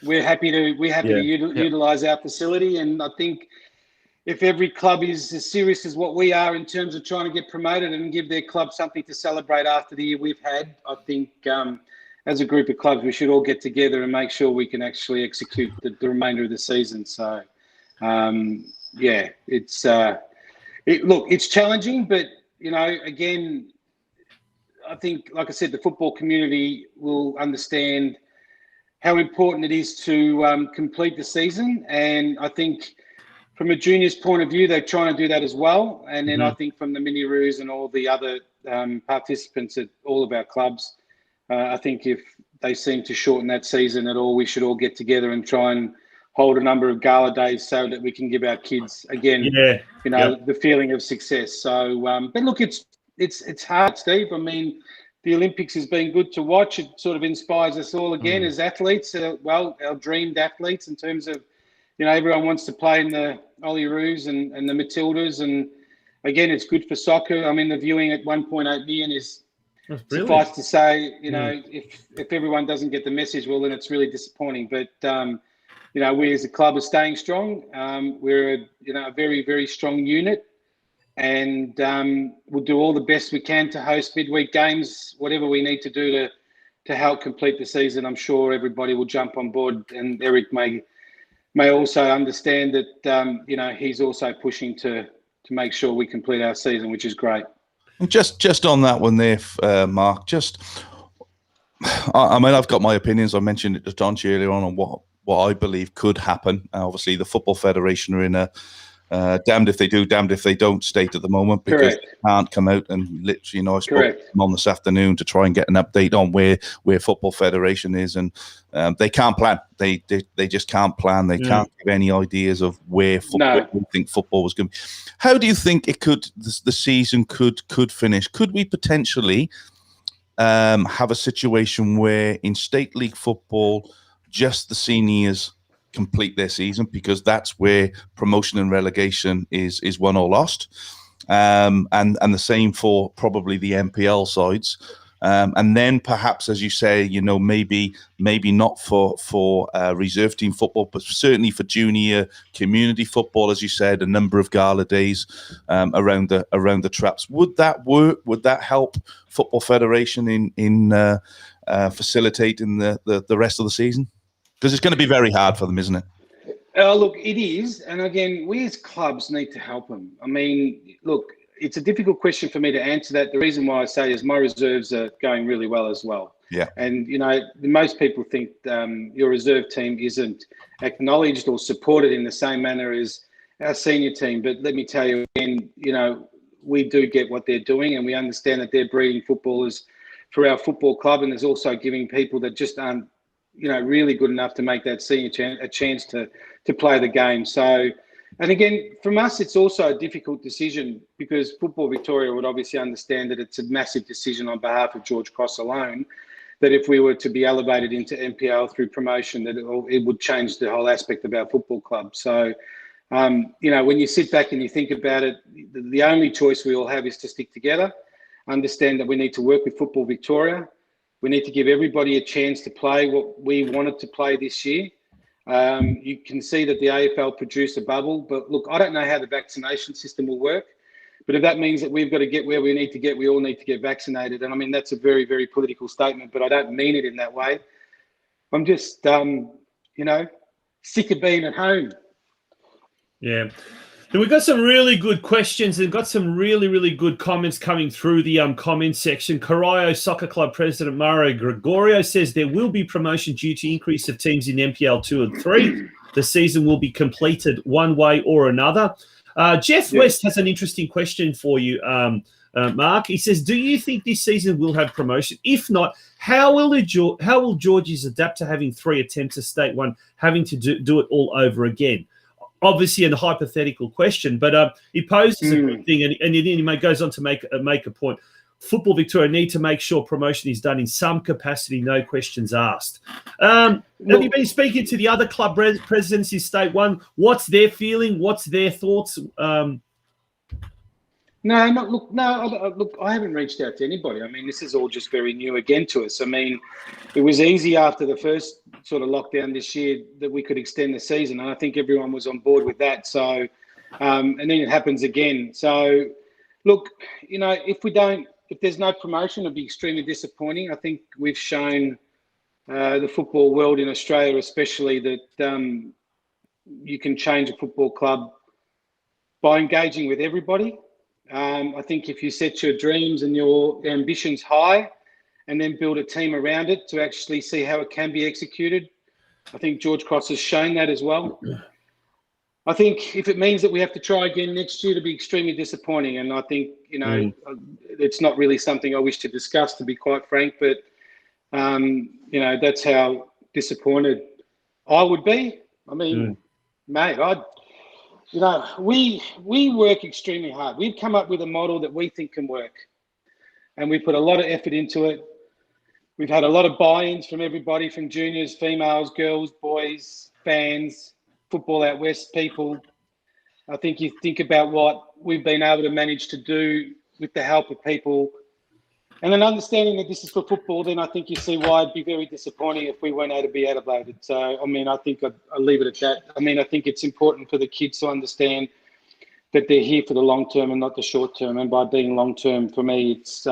We're happy to utilise our facility, and I think if every club is as serious as what we are in terms of trying to get promoted and give their club something to celebrate after the year we've had, I think as a group of clubs, we should all get together and make sure we can actually execute the remainder of the season. So, it's challenging, but, again, I think, like I said, the football community will understand how important it is to complete the season. And I think from a juniors point of view, they're trying to do that as well. And then I think from the Mini-Roos and all the other participants at all of our clubs, I think if they seem to shorten that season at all, we should all get together and try and hold a number of gala days so that we can give our kids, again, the feeling of success. So, but look, it's hard, Steve. I mean, the Olympics has been good to watch. It sort of inspires us all again as athletes, our dreamed athletes in terms of, everyone wants to play in the Olyroos and the Matildas. And again, it's good for soccer. I mean, the viewing at 1.8 million is, suffice to say, if everyone doesn't get the message, well, then it's really disappointing. But, we as a club are staying strong. We're a very, very strong unit. And we'll do all the best we can to host midweek games, whatever we need to do to help complete the season. I'm sure everybody will jump on board, and Eric may also understand that he's also pushing to make sure we complete our season, which is great. Just on that one there, Mark. I've got my opinions. I mentioned it to Donchi earlier on what I believe could happen. Obviously, the Football Federation are in a damned if they do, damned if they don't state at the moment because they can't come out and literally, I spoke to them on this afternoon to try and get an update on where Football Federation is, and they can't plan. They just can't plan. They can't give any ideas of where football we think football was going to be. How do you think the season could finish? Could we potentially have a situation where in state league football, just the seniors complete their season because that's where promotion and relegation is won or lost, and the same for probably the MPL sides, and then perhaps, as you say, maybe not for reserve team football, but certainly for junior community football, as you said, a number of gala days around the traps. Would that work? Would that help Football Federation in facilitating the rest of the season? Because it's going to be very hard for them, isn't it? Look, it is. And again, we as clubs need to help them. I mean, look, it's a difficult question for me to answer that. The reason why I say is my reserves are going really well as well. Yeah. And, most people think your reserve team isn't acknowledged or supported in the same manner as our senior team. But let me tell you again, we do get what they're doing, and we understand that they're breeding footballers for our football club. And there's also giving people that just aren't, really good enough to make that senior a chance to play the game. So, and again, from us, it's also a difficult decision because Football Victoria would obviously understand that it's a massive decision on behalf of George Cross alone. that if we were to be elevated into NPL through promotion, that it would change the whole aspect of our football club. So, you know, when you sit back and you think about it, the only choice we all have is to stick together, understand that we need to work with Football Victoria. We need to give everybody a chance to play what we wanted to play this year. You can see that the AFL produced a bubble, but look, I don't know how the vaccination system will work. But if that means that we've got to get where we need to get, we all need to get vaccinated. And I mean, that's a very, very political statement, but I don't mean it in that way. I'm just, you know, sick of being at home. Yeah. And we've got some really good questions and got some really, really good comments coming through the comment section. Corio Soccer Club President Mario Gregorio says there will be promotion due to increase of teams in NPL 2 and 3. The season will be completed one way or another. Jeff West has an interesting question for you, Mark. He says, do you think this season will have promotion? If not, how will Georgies adapt to having 3 attempts at State 1, having to do it all over again? Obviously, a hypothetical question, but he poses a good thing, and then he goes on to make a point. Football Victoria need to make sure promotion is done in some capacity, no questions asked. Have you been speaking to the other club presidents in State 1? What's their feeling? What's their thoughts? No, look, I haven't reached out to anybody. I mean, this is all just very new again to us. I mean, it was easy after the first sort of lockdown this year that we could extend the season, and I think everyone was on board with that. So, and then it happens again. So, look, you know, if there's no promotion, it'll be extremely disappointing. I think we've shown the football world in Australia especially that you can change a football club by engaging with everybody. I think if you set your dreams and your ambitions high and then build a team around it to actually see how it can be executed, I think George Cross has shown that as well. I think if it means that we have to try again next year, to be extremely disappointing. And I think, you know, it's not really something I wish to discuss, to be quite frank. But, you know, that's how disappointed I would be. I mean, mate, you know, we work extremely hard. We've come up with a model that we think can work. And we put a lot of effort into it. We've had a lot of buy-ins from everybody, from juniors, females, girls, boys, fans, Football Out West people. I think you think about what we've been able to manage to do with the help of people and an understanding that this is for football, then I think you see why it'd be very disappointing if we weren't able to be elevated. So, I mean, I think I'll leave it at that. I mean, I think it's important for the kids to understand that they're here for the long term and not the short term. And by being long term, for me, it's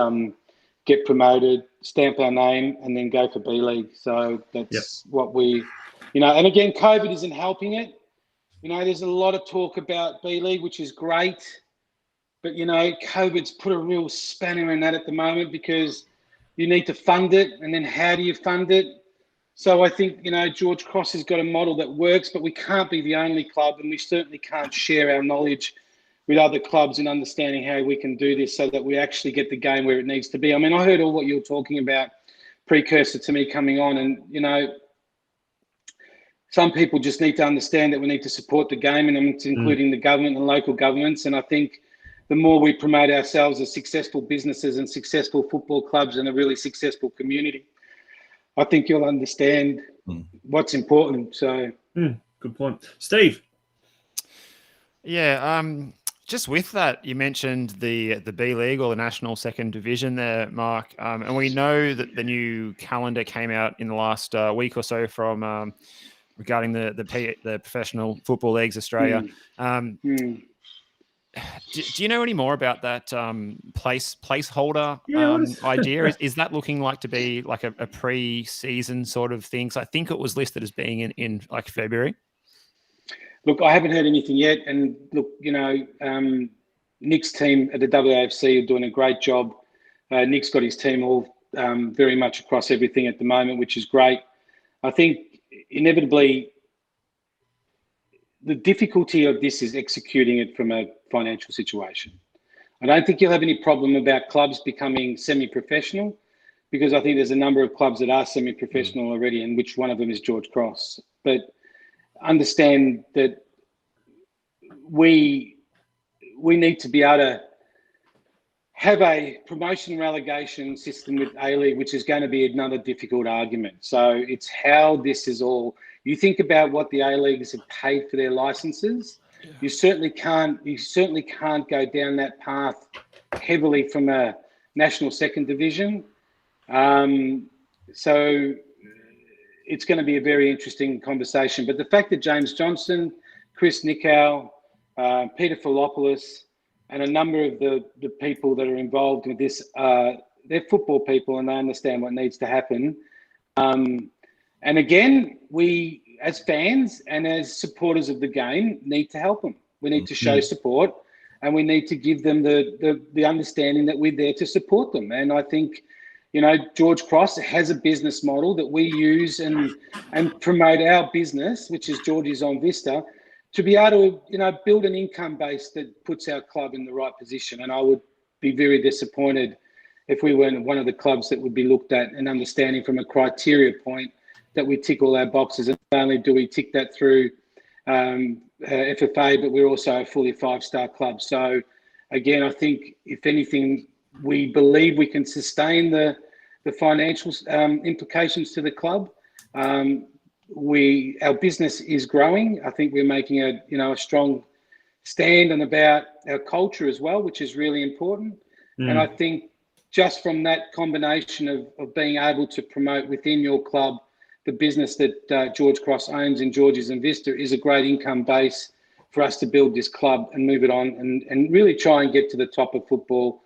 get promoted, stamp our name, and then go for B-League. So that's what we... You know, and again, COVID isn't helping it. You know, there's a lot of talk about B-League, which is great. But, you know, COVID's put a real spanner in that at the moment because you need to fund it. And then how do you fund it? So I think, you know, George Cross has got a model that works, but we can't be the only club, and we certainly can't share our knowledge with other clubs in understanding how we can do this so that we actually get the game where it needs to be. I mean, I heard all what you were talking about precursor to me coming on, and, you know, some people just need to understand that we need to support the game, and it's including the government and local governments. And I think the more we promote ourselves as successful businesses and successful football clubs and a really successful community, I think you'll understand what's important. So, good point. Steve? Yeah, just with that, you mentioned the B-League or the National Second Division there, Mark. And we know that the new calendar came out in the last week or so from... regarding the Professional Football Leagues Australia. Do you know any more about that placeholder idea? Is that looking like to be like a pre-season sort of thing? So I think it was listed as being in like February. Look, I haven't heard anything yet. And look, you know, Nick's team at the WAFC are doing a great job. Nick's got his team all very much across everything at the moment, which is great. I think inevitably, the difficulty of this is executing it from a financial situation. I don't think you'll have any problem about clubs becoming semi-professional, because I think there's a number of clubs that are semi-professional already, and which one of them is George Cross. But understand that we need to be able to have a promotion relegation system with A-League, which is going to be another difficult argument. So it's how this is all. You think about what the A-Leagues have paid for their licenses. Yeah. You certainly can't go down that path heavily from a national second division. So it's going to be a very interesting conversation. But the fact that James Johnson, Chris Nickow, Peter Philopoulos, and a number of the people that are involved with this, they're football people and they understand what needs to happen. And again, we as fans and as supporters of the game need to help them. We need to show support, and we need to give them the understanding that we're there to support them. And I think, George Cross has a business model that we use and promote our business, which is Georgie's on Vista, to be able to, build an income base that puts our club in the right position. And I would be very disappointed if we weren't one of the clubs that would be looked at and understanding from a criteria point that we tick all our boxes. And not only do we tick that through FFA, but we're also a fully 5-star club. So again, I think if anything, we believe we can sustain the financial implications to the club. Our business is growing. I think we're making a strong stand and about our culture as well, which is really important. And I think just from that combination of being able to promote within your club the business that George Cross owns in Georgie's and Vista is a great income base for us to build this club and move it on and really try and get to the top of football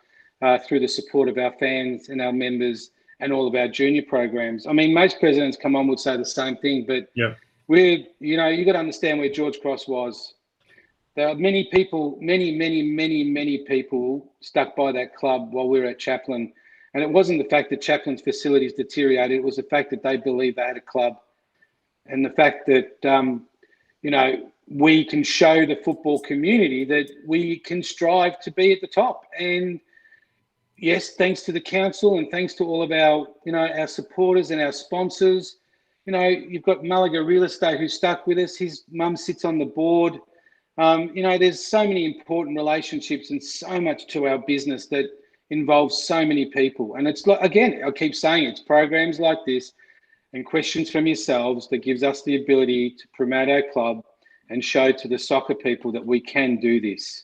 through the support of our fans and our members and all of our junior programs. I mean, most presidents come on would say the same thing, but you got to understand where George Cross was. There are many people, many people stuck by that club while we were at Chaplin. And it wasn't the fact that Chaplin's facilities deteriorated. It was the fact that they believed they had a club. And the fact that, we can show the football community that we can strive to be at the top. And yes, thanks to the council and thanks to all of our, our supporters and our sponsors. You've got Malaga Real Estate who's stuck with us. His mum sits on the board. There's so many important relationships and so much to our business that involves so many people. And it's like, again, I keep saying it's programs like this and questions from yourselves that gives us the ability to promote our club and show to the soccer people that we can do this.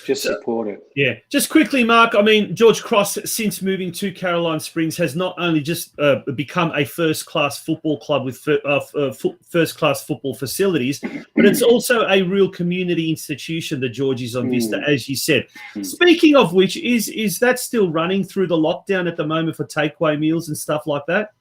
Just support it. Yeah. Just quickly, Mark, I mean, George Cross, since moving to Caroline Springs, has not only just become a first-class football club with first-class football facilities, but it's also a real community institution, the Georgie's on Vista, as you said. Speaking of which, is that still running through the lockdown at the moment for takeaway meals and stuff like that?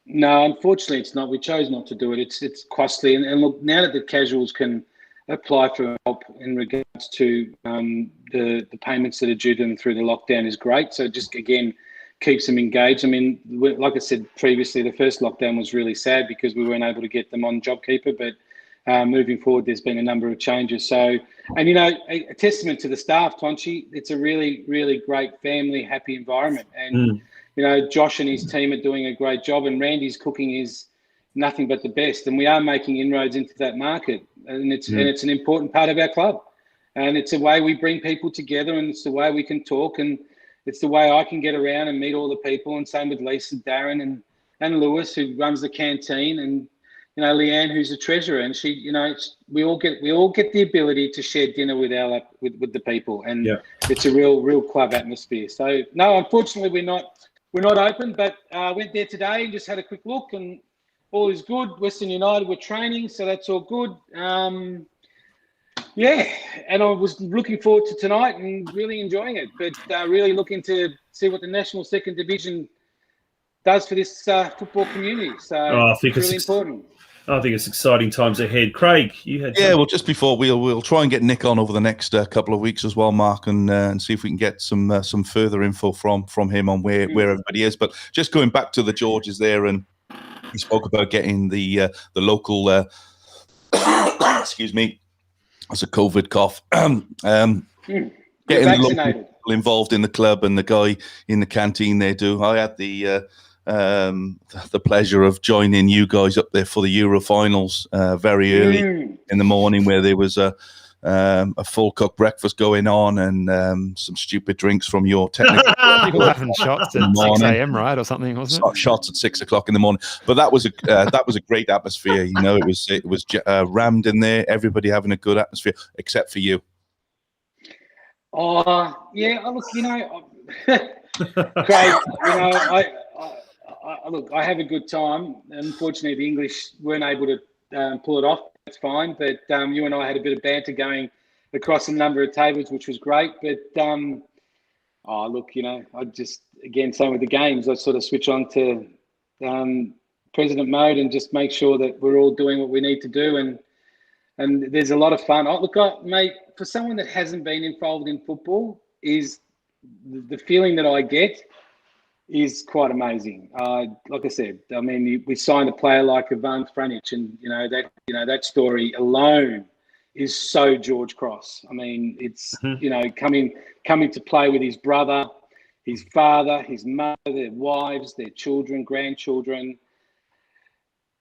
No, unfortunately, it's not. We chose not to do it. It's costly. And look, now that the casuals can apply for help in regards to the payments that are due to them through the lockdown is great. So just, again, keeps them engaged. I mean, like I said previously, the first lockdown was really sad because we weren't able to get them on JobKeeper. But moving forward, there's been a number of changes. So, and, a testament to the staff, Tonchi, it's a really, really great family, happy environment. And, Josh and his team are doing a great job, and Randy's cooking is nothing but the best. And we are making inroads into that market. And it's an important part of our club. And it's a way we bring people together, and it's the way we can talk, and it's the way I can get around and meet all the people. And same with Lisa, Darren, and Lewis, who runs the canteen, and Leanne, who's the treasurer. And she, we all get the ability to share dinner with the people, and it's a real club atmosphere. So no, unfortunately, we're not open, but went there today and just had a quick look, and all is good. Western United were training, so that's all good. And I was looking forward to tonight and really enjoying it, but really looking to see what the National Second Division does for this football community. So I think it's really important. I think it's exciting times ahead. Craig, you had well, just before we'll try and get Nick on over the next couple of weeks as well, Mark, and see if we can get some further info from him on where everybody is. But just going back to the Georges there, and he spoke about getting the local excuse me, that's a COVID cough. Getting the local people involved in the club and the guy in the canteen there do. I had the pleasure of joining you guys up there for the Euro finals very early in the morning, where there was a full cooked breakfast going on and some stupid drinks from your technical. People having shots at 6 a.m. right or something, wasn't it? Shots at 6 o'clock in the morning. But that was a great atmosphere. You know, it was rammed in there. Everybody having a good atmosphere except for you. Oh yeah, look, you know, Craig, you know, I have a good time. Unfortunately, the English weren't able to pull it off. That's fine, but you and I had a bit of banter going across a number of tables, which was great. But look, you know, I just, again, same with the games, I sort of switch on to president mode and just make sure that we're all doing what we need to do, and there's a lot of fun. Mate, for someone that hasn't been involved in football, is the feeling that I get is quite amazing. Like I said, I mean, we signed a player like Ivan Franjic, and that story alone is so George Cross. I mean, it's you know, coming to play with his brother, his father, his mother, their wives, their children, grandchildren.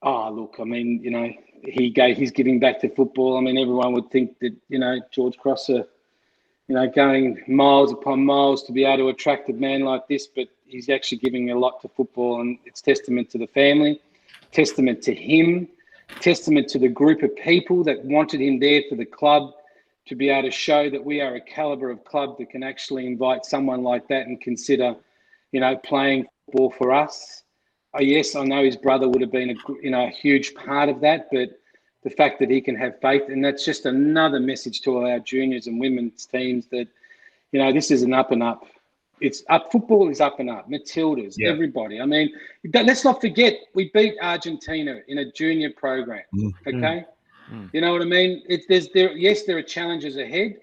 Look, I mean, you know, he's giving back to football. I mean, everyone would think that, you know, George Cross are, you know, going miles upon miles to be able to attract a man like this, but he's actually giving a lot to football, and it's testament to the family, testament to him, testament to the group of people that wanted him there for the club, to be able to show that we are a caliber of club that can actually invite someone like that and consider, you know, playing football for us. Yes, I know his brother would have been a huge part of that, but the fact that he can have faith, and that's just another message to all our juniors and women's teams that, you know, this is an up and up. It's up. Football is up and up. Matildas, everybody. I mean, let's not forget we beat Argentina in a junior program. Okay, you know what I mean. There are challenges ahead.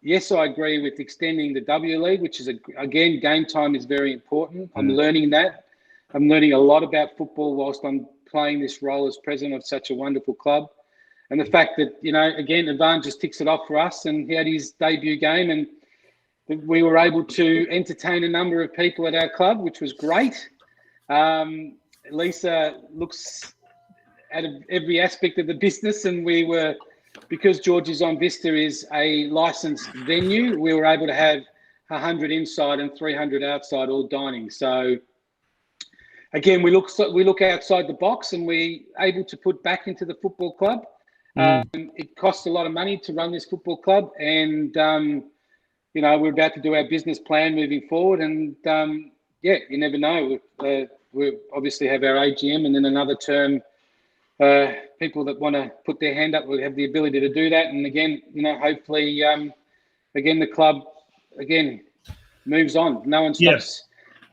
Yes, I agree with extending the W League, which is again, game time is very important. I'm learning that. I'm learning a lot about football whilst I'm playing this role as president of such a wonderful club. And the fact that, you know, again, Ivan just ticks it off for us, and he had his debut game, and we were able to entertain a number of people at our club, which was great. Lisa looks at every aspect of the business, and because Georgie's on Vista is a licensed venue, we were able to have 100 inside and 300 outside, all dining. So again, we look outside the box, and we able to put back into the football club. It costs a lot of money to run this football club, and you know, we're about to do our business plan moving forward, and you never know. We obviously have our AGM, and then another term. People that want to put their hand up will have the ability to do that, and again, you know, hopefully, again, the club moves on. No one stops.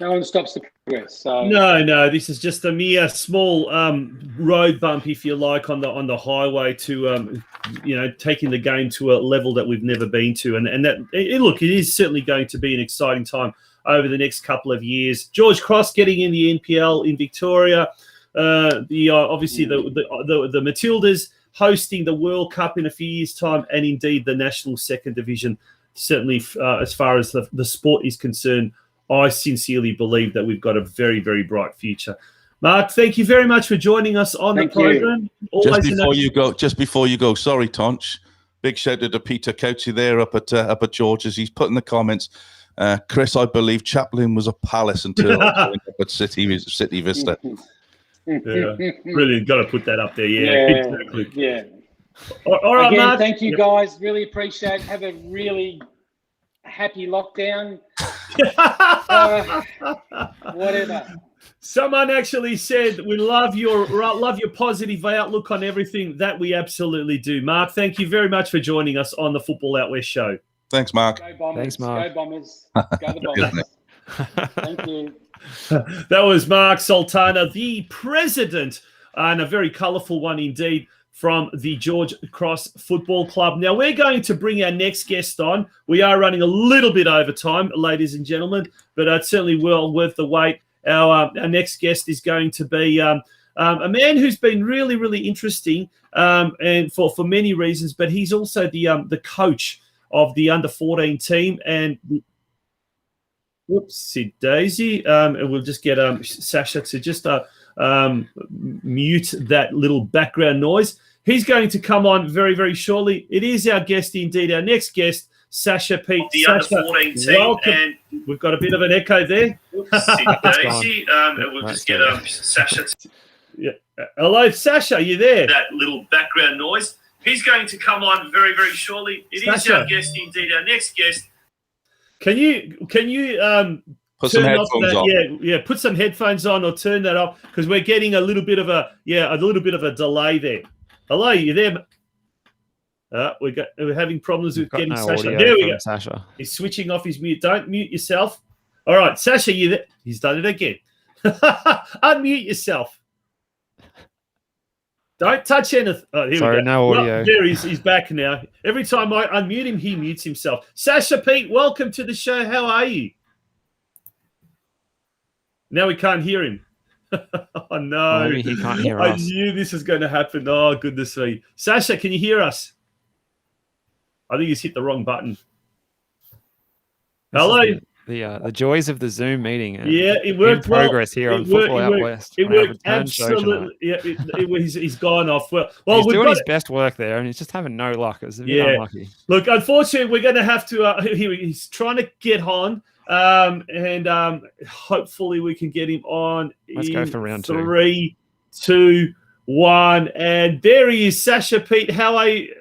No one stops the progress. So no, this is just a mere small road bump, if you like, on the highway to you know, taking the game to a level that we've never been to, and that look, it is certainly going to be an exciting time over the next couple of years. George Cross getting in the NPL in Victoria, obviously the Matildas hosting the World Cup in a few years' time, and indeed the National Second Division. Certainly, as far as the sport is concerned, I sincerely believe that we've got a very, very bright future. Mark, thank you very much for joining us on the program. Just before you go, sorry, Tonch. Big shout out to Peter Couchy there up at George's. He's put in the comments, Chris, I believe Chaplin was a palace until up at City Vista. Yeah, brilliant. Got to put that up there. Yeah, exactly. Yeah. All right, again, Mark. Thank you, guys. Really appreciate it. Have a really happy lockdown. Whatever. Someone actually said we love your positive outlook on everything. That we absolutely do. Mark, thank you very much for joining us on the Football Out West show. Thanks, Mark. Go Bombers. Thanks, Mark. Go Bombers. Go the Bombers. Thank you. That was Mark Sultana, the president, and a very colourful one indeed, from the George Cross Football Club. Now, we're going to bring our next guest on. We are running a little bit over time, ladies and gentlemen, but it's certainly well worth the wait. Our next guest is going to be a man who's been really, really interesting, and for many reasons, but he's also the coach of the under-14 team. And whoopsie daisy, and we'll just get Sasha to just mute that little background noise. He's going to come on very, very shortly. It is our guest indeed. Our next guest, Sasha Pete. The Sasha, under-14 team. welcome. And we've got a bit of an echo there. Daisy, we'll just get Sasha. Yeah. Hello, Sasha. Are you there? That little background noise. He's going to come on very, very shortly. It is Sasha. our guest indeed. Our next guest. Can you Put some turn off headphones that? on. Yeah. Put some headphones on or turn that off because we're getting a little bit of a delay there. Hello, you there? We're having problems with getting Sasha. There we go. Sasha. He's switching off his mute. Don't mute yourself. All right, Sasha, you there? He's done it again. Unmute yourself. Don't touch anything. Oh, here Sorry, we go. no audio. Well, there he's back now. Every time I unmute him, he mutes himself. Sasha Pete, welcome to the show. How are you? Now we can't hear him. Oh, no. Maybe he can't hear I us. knew this was going to happen. Oh, goodness me. Sasha, can you hear us? I think he's hit the wrong button. Hello? The joys of the Zoom meeting. Yeah, it worked in progress here on Football Out West. It worked absolutely. Yeah, he's gone off. Well, he's doing his best work there, and he's just having no luck. It's a bit unlucky. Look, unfortunately, we're going to have to. He's trying to get on, and hopefully we can get him on. Let's go for round 2. 3, 2, 1, and there he is, Sasha Pete. How are you?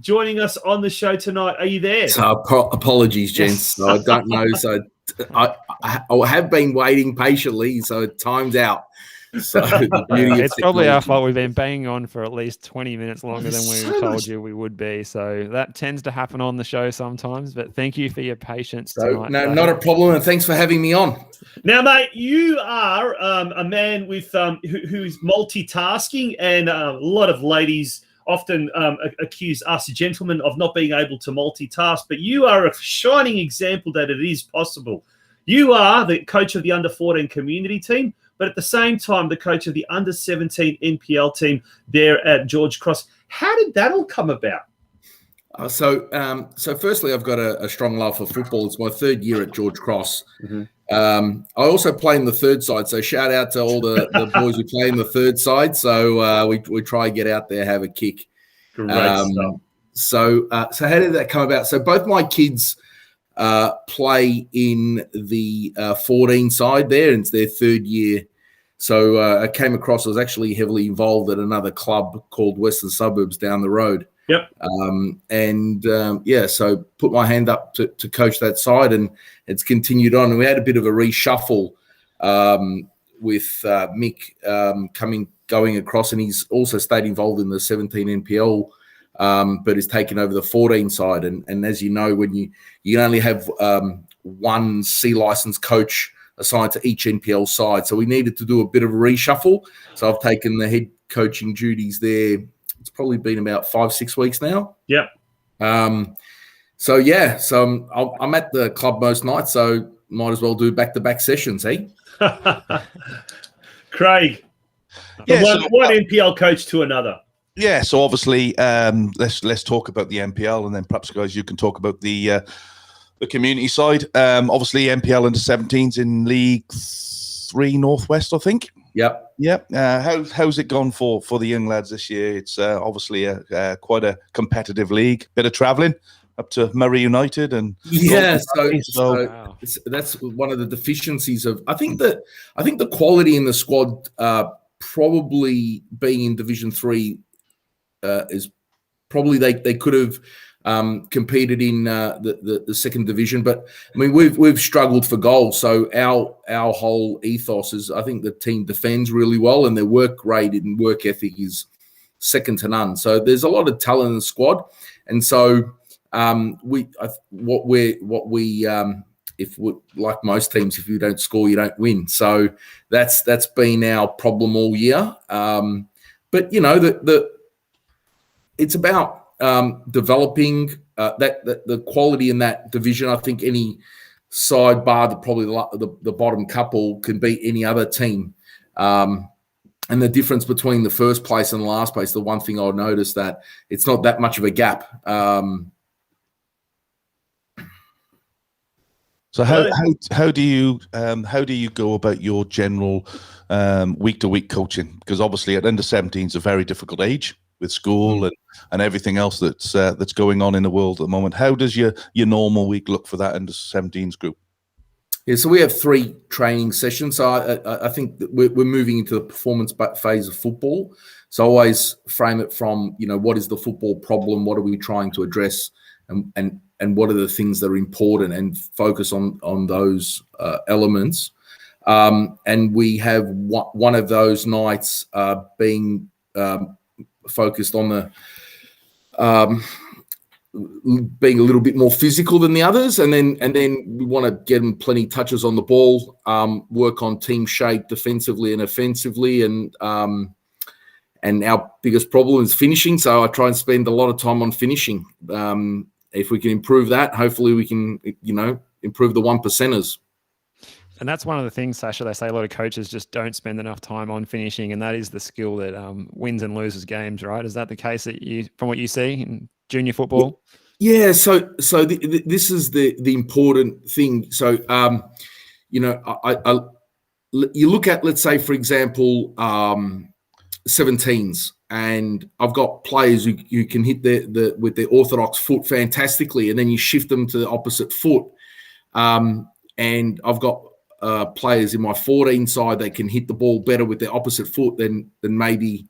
Joining us on the show tonight. Are you there? So apologies, gents. I don't know. So I have been waiting patiently. So time's out. So it's probably our fault. We've been banging on for at least 20 minutes longer than we told you we would be. So that tends to happen on the show sometimes. But thank you for your patience tonight. No, not a problem. And thanks for having me on. Now, mate, you are a man with who's multitasking, and a lot of ladies often accuse us gentlemen of not being able to multitask, but you are a shining example that it is possible. You are the coach of the under-14 community team, but at the same time, the coach of the under-17 NPL team there at George Cross. How did that all come about? So firstly, I've got a strong love for football. It's my 3rd year at George Cross. Mm-hmm. I also play in the 3rd side, so shout out to all the boys who play in the 3rd side. So we try and get out there, have a kick. Great stuff. So how did that come about? So both my kids play in the 14 side there, and it's their 3rd year. So I came across. I was actually heavily involved at another club called Western Suburbs down the road. Yep. So put my hand up to coach that side, and it's continued on. And we had a bit of a reshuffle with Mick going across, and he's also stayed involved in the 17 NPL, but has taken over the 14 side. And as you know, when you can only have one C license coach assigned to each NPL side, so we needed to do a bit of a reshuffle. So I've taken the head coaching duties there. It's probably been about 5-6 weeks now. Yep. So I'm at the club most nights, so might as well do back-to-back sessions, eh? Craig, one NPL coach to another. Yeah, so obviously, let's talk about the NPL, and then perhaps, guys, you can talk about the community side. Obviously, NPL under 17s in League 3 Northwest, I think. Yep. How's it gone for the young lads this year? It's obviously quite a competitive league. Bit of travelling up to Murray United and so that's one of the deficiencies of. I think the quality in the squad, probably being in Division 3, is probably they could have competed in the second division, but I mean we've struggled for goals. So our whole ethos is, I think the team defends really well, and their work rate and work ethic is second to none. So there's a lot of talent in the squad, and so if we, like most teams, if you don't score, you don't win. So that's been our problem all year. But you know it's about developing the quality in that division. I think any side bar the bottom couple can beat any other team. And the difference between the first place and the last place, the one thing I'll notice that it's not that much of a gap. So how do you go about your general week to week coaching? Because obviously at under 17 is a very difficult age. with school and everything else that's going on in the world at the moment. How does your normal week look for that under 17s group? Yeah, so we have 3 training sessions. So I think that we're moving into the performance phase of football. So I always frame it from, what is the football problem? What are we trying to address? And what are the things that are important, and focus on those elements. And we have one of those nights being focused on the being a little bit more physical than the others, and then we want to get them plenty touches on the ball, work on team shape defensively and offensively, and our biggest problem is finishing. So I try and spend a lot of time on finishing. If we can improve that, hopefully we can, improve the 1%ers. And that's one of the things, Sasha, they say a lot of coaches just don't spend enough time on finishing, and that is the skill that wins and loses games, right? Is that the case from what you see in junior football? Yeah. So this is the important thing. So, you look at, let's say, for example, 17s, and I've got players who can hit with their orthodox foot fantastically, and then you shift them to the opposite foot. And I've got players in my 14 side that can hit the ball better with their opposite foot than maybe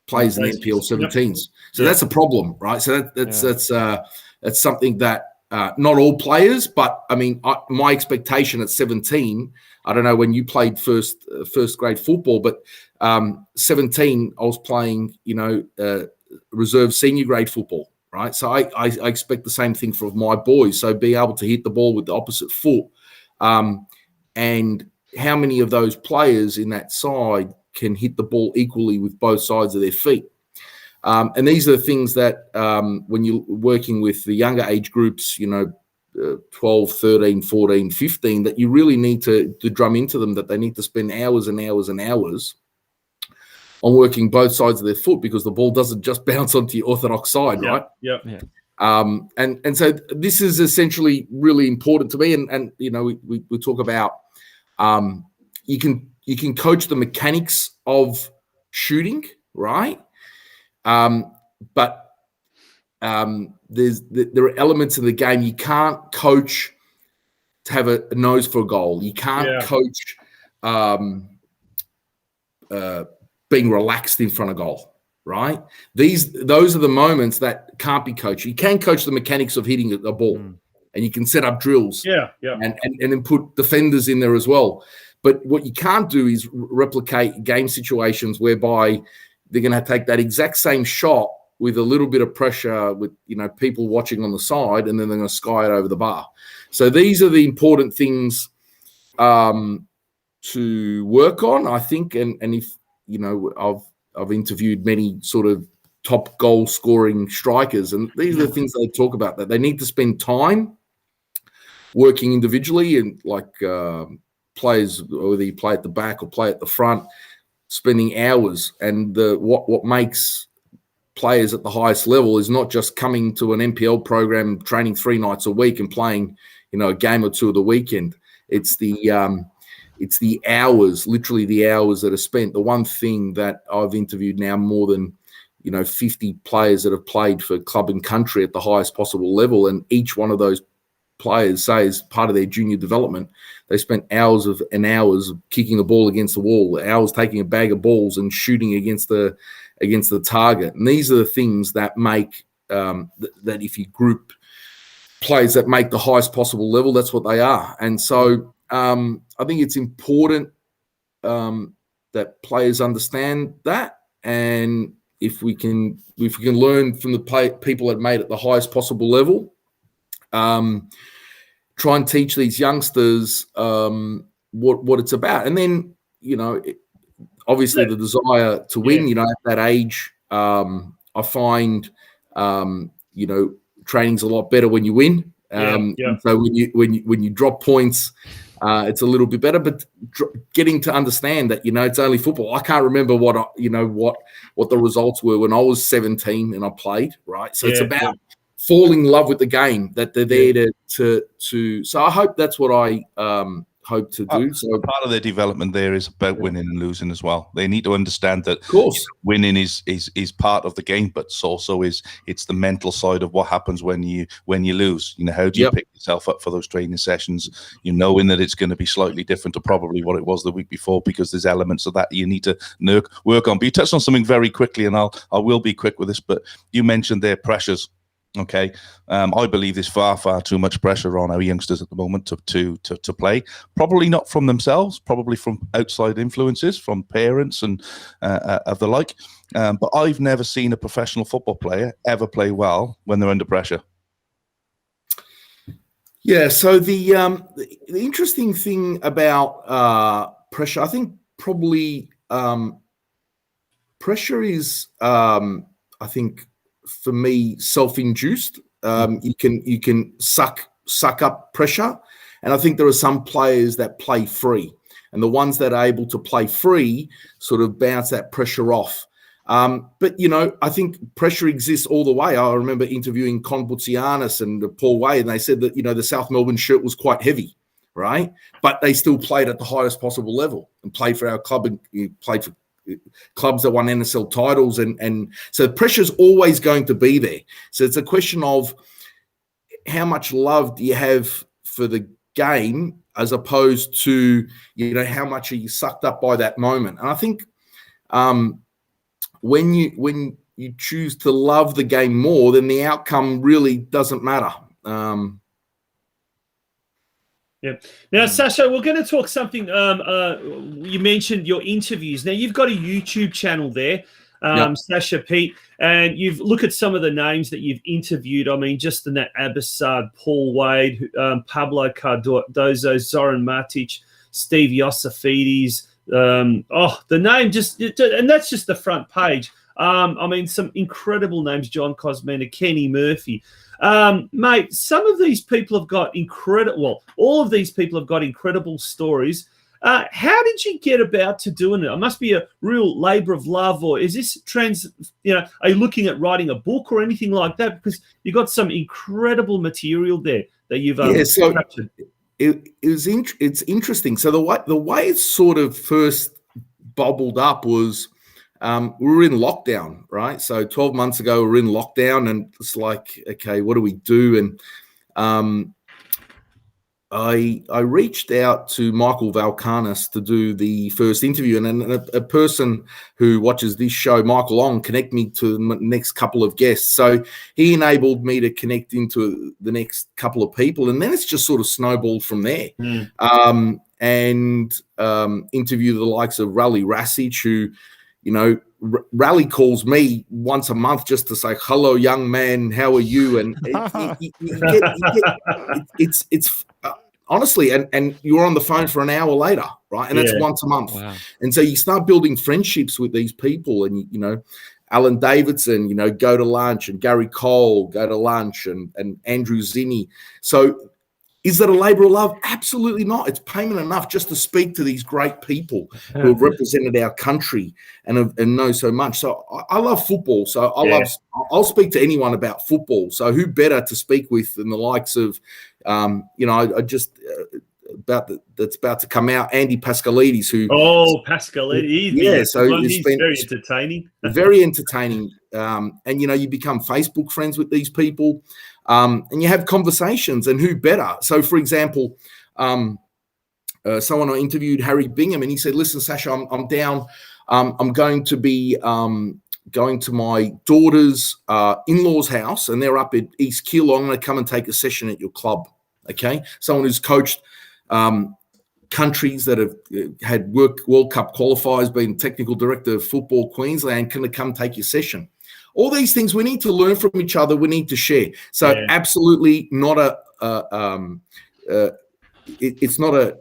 players in the NPL 17s. So that's a problem, right? So that's something that not all players, but I mean, my expectation at 17, I don't know when you played first grade football, but 17, I was playing, reserve senior grade football, right? So I expect the same thing from my boys. So being able to hit the ball with the opposite foot, and how many of those players in that side can hit the ball equally with both sides of their feet? And these are the things that when you're working with the younger age groups, 12, 13, 14, 15, that you really need to drum into them, that they need to spend hours and hours and hours on working both sides of their foot, because the ball doesn't just bounce onto your orthodox side, right? Yeah. And so this is essentially really important to me. And we talk about you can coach the mechanics of shooting, right? But there are elements in the game you can't coach to have a nose for a goal. You can't coach being relaxed in front of goal, right? Those are the moments that can't be coached. You can coach the mechanics of hitting a ball, and you can set up drills, and then put defenders in there as well. But what you can't do is replicate game situations whereby they're going to take that exact same shot with a little bit of pressure, with people watching on the side, and then they're going to sky it over the bar. So these are the important things to work on, I think. And if I've interviewed many sort of top goal scoring strikers, and these are the things they talk about, that they need to spend time working individually, and like players, whether you play at the back or play at the front, spending hours. And what makes players at the highest level is not just coming to an NPL program, training 3 nights a week and playing, a game or two of the weekend. It's the hours, literally the hours that are spent. The one thing that I've interviewed now, more than 50 players that have played for club and country at the highest possible level, and each one of those players say as part of their junior development, they spent hours and hours kicking the ball against the wall, hours taking a bag of balls and shooting against the target. And these are the things that make that if you group players that make the highest possible level, that's what they are. And so I think it's important that players understand that, and if we can learn from the people that made it the highest possible level, try and teach these youngsters what it's about. And then obviously the desire to win, at that age, I find training's a lot better when you win. So when you drop points, it's a little bit better, but getting to understand that, it's only football. I can't remember what the results were when I was 17 and I played, right? So it's about falling in love with the game, that they're there to. So I hope that's what I hope to do. So part of their development there is about winning and losing as well. They need to understand that, of course, winning is part of the game, but it's the mental side of what happens when you lose. How do you pick yourself up for those training sessions? Knowing that it's going to be slightly different to probably what it was the week before, because there's elements of that you need to work on. But you touched on something very quickly, and I will be quick with this. But you mentioned their pressures. Okay, I believe there's far too much pressure on our youngsters at the moment to play. Probably not from themselves, probably from outside influences, from parents and of the like. But I've never seen a professional football player ever play well when they're under pressure. Yeah. So the interesting thing about pressure, I think probably pressure is, I think, for me, self-induced. You can suck up pressure, and I think there are some players that play free, and the ones that are able to play free sort of bounce that pressure off. But I think pressure exists all the way. I remember interviewing Con Butsianis and Paul Way, and they said that the South Melbourne shirt was quite heavy, right? But they still played at the highest possible level and played for our club and played for clubs that won NSL titles, and so pressure's always going to be there. So it's a question of how much love do you have for the game, as opposed to how much are you sucked up by that moment. And I think when you choose to love the game more, then the outcome really doesn't matter. Yeah. Now, Sasha, we're going to talk something. You mentioned your interviews. Now, you've got a YouTube channel there, Sasha Pete, and you've looked at some of the names that you've interviewed. I mean, just in that Abbassad, Paul Wade, Pablo Cardozo, Zoran Matic, Steve Iosifidis. The name and that's just the front page. I mean, some incredible names: John Cosmena, Kenny Murphy. Mate, some of these people have got all of these people have got incredible stories. How did you get about to doing it? It must be a real labor of love, or is this are you looking at writing a book or anything like that? Because you got some incredible material there that you've captured. It's interesting. So the way it sort of first bubbled up was, we were in lockdown, right? So 12 months ago, we were in lockdown, and it's like, okay, what do we do? And I reached out to Michael Valkanis to do the first interview, and then a person who watches this show, Michael Long, connect me to the next couple of guests. So he enabled me to connect into the next couple of people, and then it's just sort of snowballed from there. And interview the likes of Rally Rasic, who, Rally calls me once a month just to say, hello, young man, how are you? And it's honestly, and you're on the phone for an hour later, right? And that's once a month. Wow. And so you start building friendships with these people, and, Alan Davidson, go to lunch, and Gary Cole, go to lunch, and Andrew Zinni. So is that a labor of love? Absolutely not. It's payment enough just to speak to these great people who have represented our country and know so much. So I love football. So I'll speak to anyone about football. So who better to speak with than the likes of, that's about to come out, Andy Pascalidis, who. Oh, Pascalidis. So he's very entertaining. Very entertaining. And, you become Facebook friends with these people. And you have conversations, and who better? So, for example, someone I interviewed, Harry Bingham, and he said, listen, Sasha, I'm down. I'm going to be going to my daughter's in-laws' house, and they're up at East Keilor. I'm going to come and take a session at your club, okay? Someone who's coached countries that have had World Cup qualifiers, been technical director of Football Queensland, can come take your session. All these things, we need to learn from each other. We need to share. So absolutely not it's not a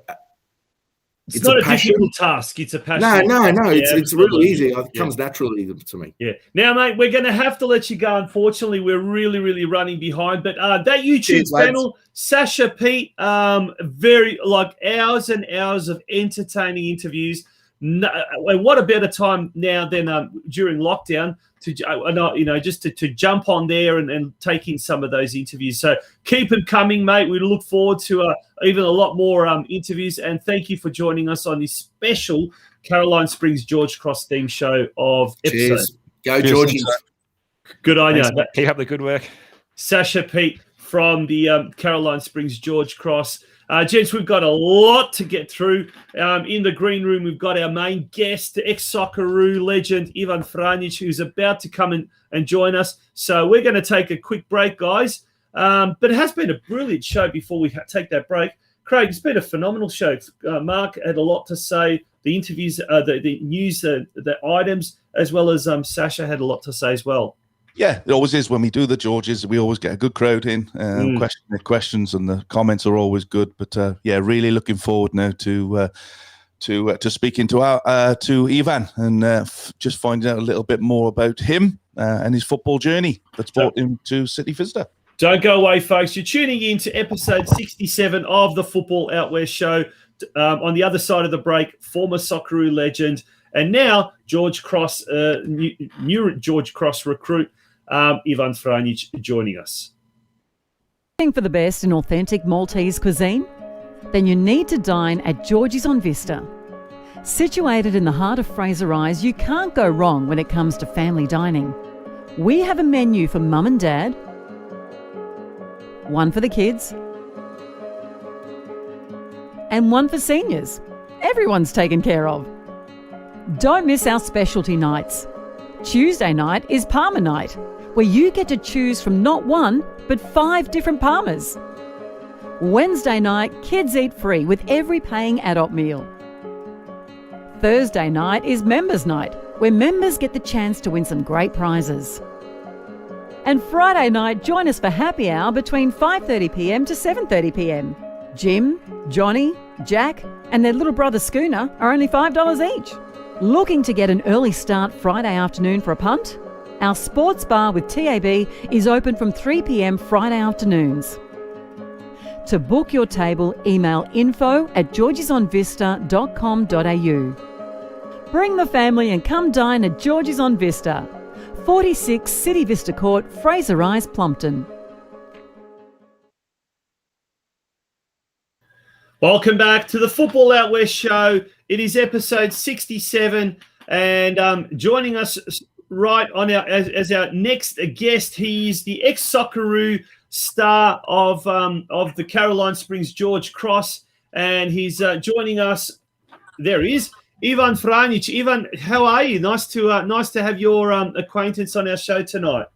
difficult task. It's a passion. No. It's really easy. It comes naturally to me. Yeah. Now, mate, we're going to have to let you go. Unfortunately, we're really, really running behind. But that YouTube channel, Sasha Pete, very hours and hours of entertaining interviews. and what a better time now than during lockdown to just to jump on there and take in some of those interviews. So keep them coming, mate. We look forward to even a lot more interviews. And thank you for joining us on this special Caroline Springs George Cross theme show of episode. Cheers. Go Georgie. Good on you. Keep up the good work. Sasha Pete from the Caroline Springs George Cross. Gents, we've got a lot to get through. In the green room, we've got our main guest, the ex-Socceroo legend, Ivan Franjic, who's about to come and join us. So we're going to take a quick break, guys. But it has been a brilliant show before we take that break. Craig, it's been a phenomenal show. Mark had a lot to say. The interviews, the news, the items, as well as Sasha had a lot to say as well. Yeah, it always is when we do the Georges. We always get a good crowd in. Questions and the comments are always good. But really looking forward now to speaking to Ivan and just finding out a little bit more about him and his football journey that's brought him to City Visitor. Don't go away, folks. You're tuning in to episode 67 of the Football Out West show. On the other side of the break, former Socceroo legend and now George Cross, new George Cross recruit, Ivan Franjic joining us. Looking for the best in authentic Maltese cuisine? Then you need to dine at Georgie's on Vista. Situated in the heart of Fraser Rise, you can't go wrong when it comes to family dining. We have a menu for mum and dad, one for the kids, and one for seniors. Everyone's taken care of. Don't miss our specialty nights. Tuesday night is Parma night, where you get to choose from not one, but 5 different Parmas. Wednesday night, kids eat free with every paying adult meal. Thursday night is members night, where members get the chance to win some great prizes. And Friday night, join us for happy hour between 5:30pm to 7:30pm. Jim, Johnny, Jack, and their little brother Schooner are only $5 each. Looking to get an early start Friday afternoon for a punt? Our sports bar with TAB is open from 3pm Friday afternoons. To book your table, email info@georgiesonvista.com.au. Bring the family and come dine at Georgie's on Vista, 46 City Vista Court, Fraser Rise, Plumpton. Welcome back to the Football Out West show. It is episode 67, and joining us right on as our next guest, he is the ex-Socceroo star of the Caroline Springs George Cross, and he's joining us. There he is, Ivan Franjic. Ivan, how are you? Nice to have your acquaintance on our show tonight.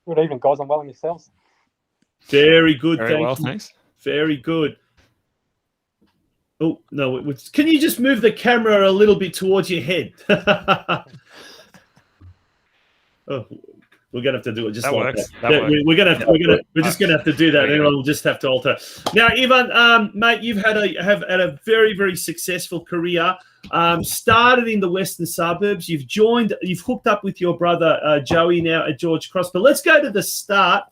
Good evening, guys. I'm well, and yourselves? Very good. Very well, thanks. Very good. Oh, no. Can you just move the camera a little bit towards your head? Oh, we're going to have to do it just that like works. that. We're just going to have to do that, and we'll just have to alter. Now, Ivan, mate, you've had a very, very successful career. Started in the western suburbs. You've hooked up with your brother Joey now at George Cross. But let's go to the start.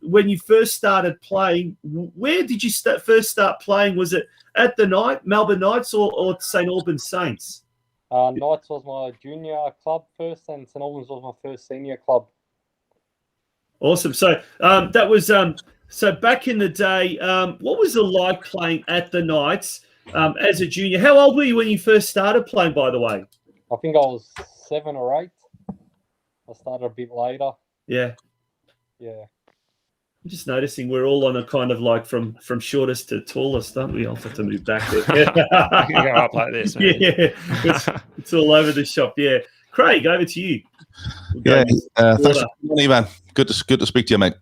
When you first started playing, where did you first start playing? Was it at the Melbourne Knights or St Albans Saints? Knights was my junior club first, and St Albans was my first senior club. Awesome. So that was so back in the day. What was it like playing at the Knights as a junior? How old were you when you first started playing, by the way? I think I was 7 or 8. I started a bit later. Yeah. I'm just noticing we're all on a kind of like from shortest to tallest, aren't we? I'll have to move back there. I can go up like this. Man. Yeah, it's all over the shop. Yeah, Craig, over to you. Thanks for coming, Ivan. Good to speak to you, mate.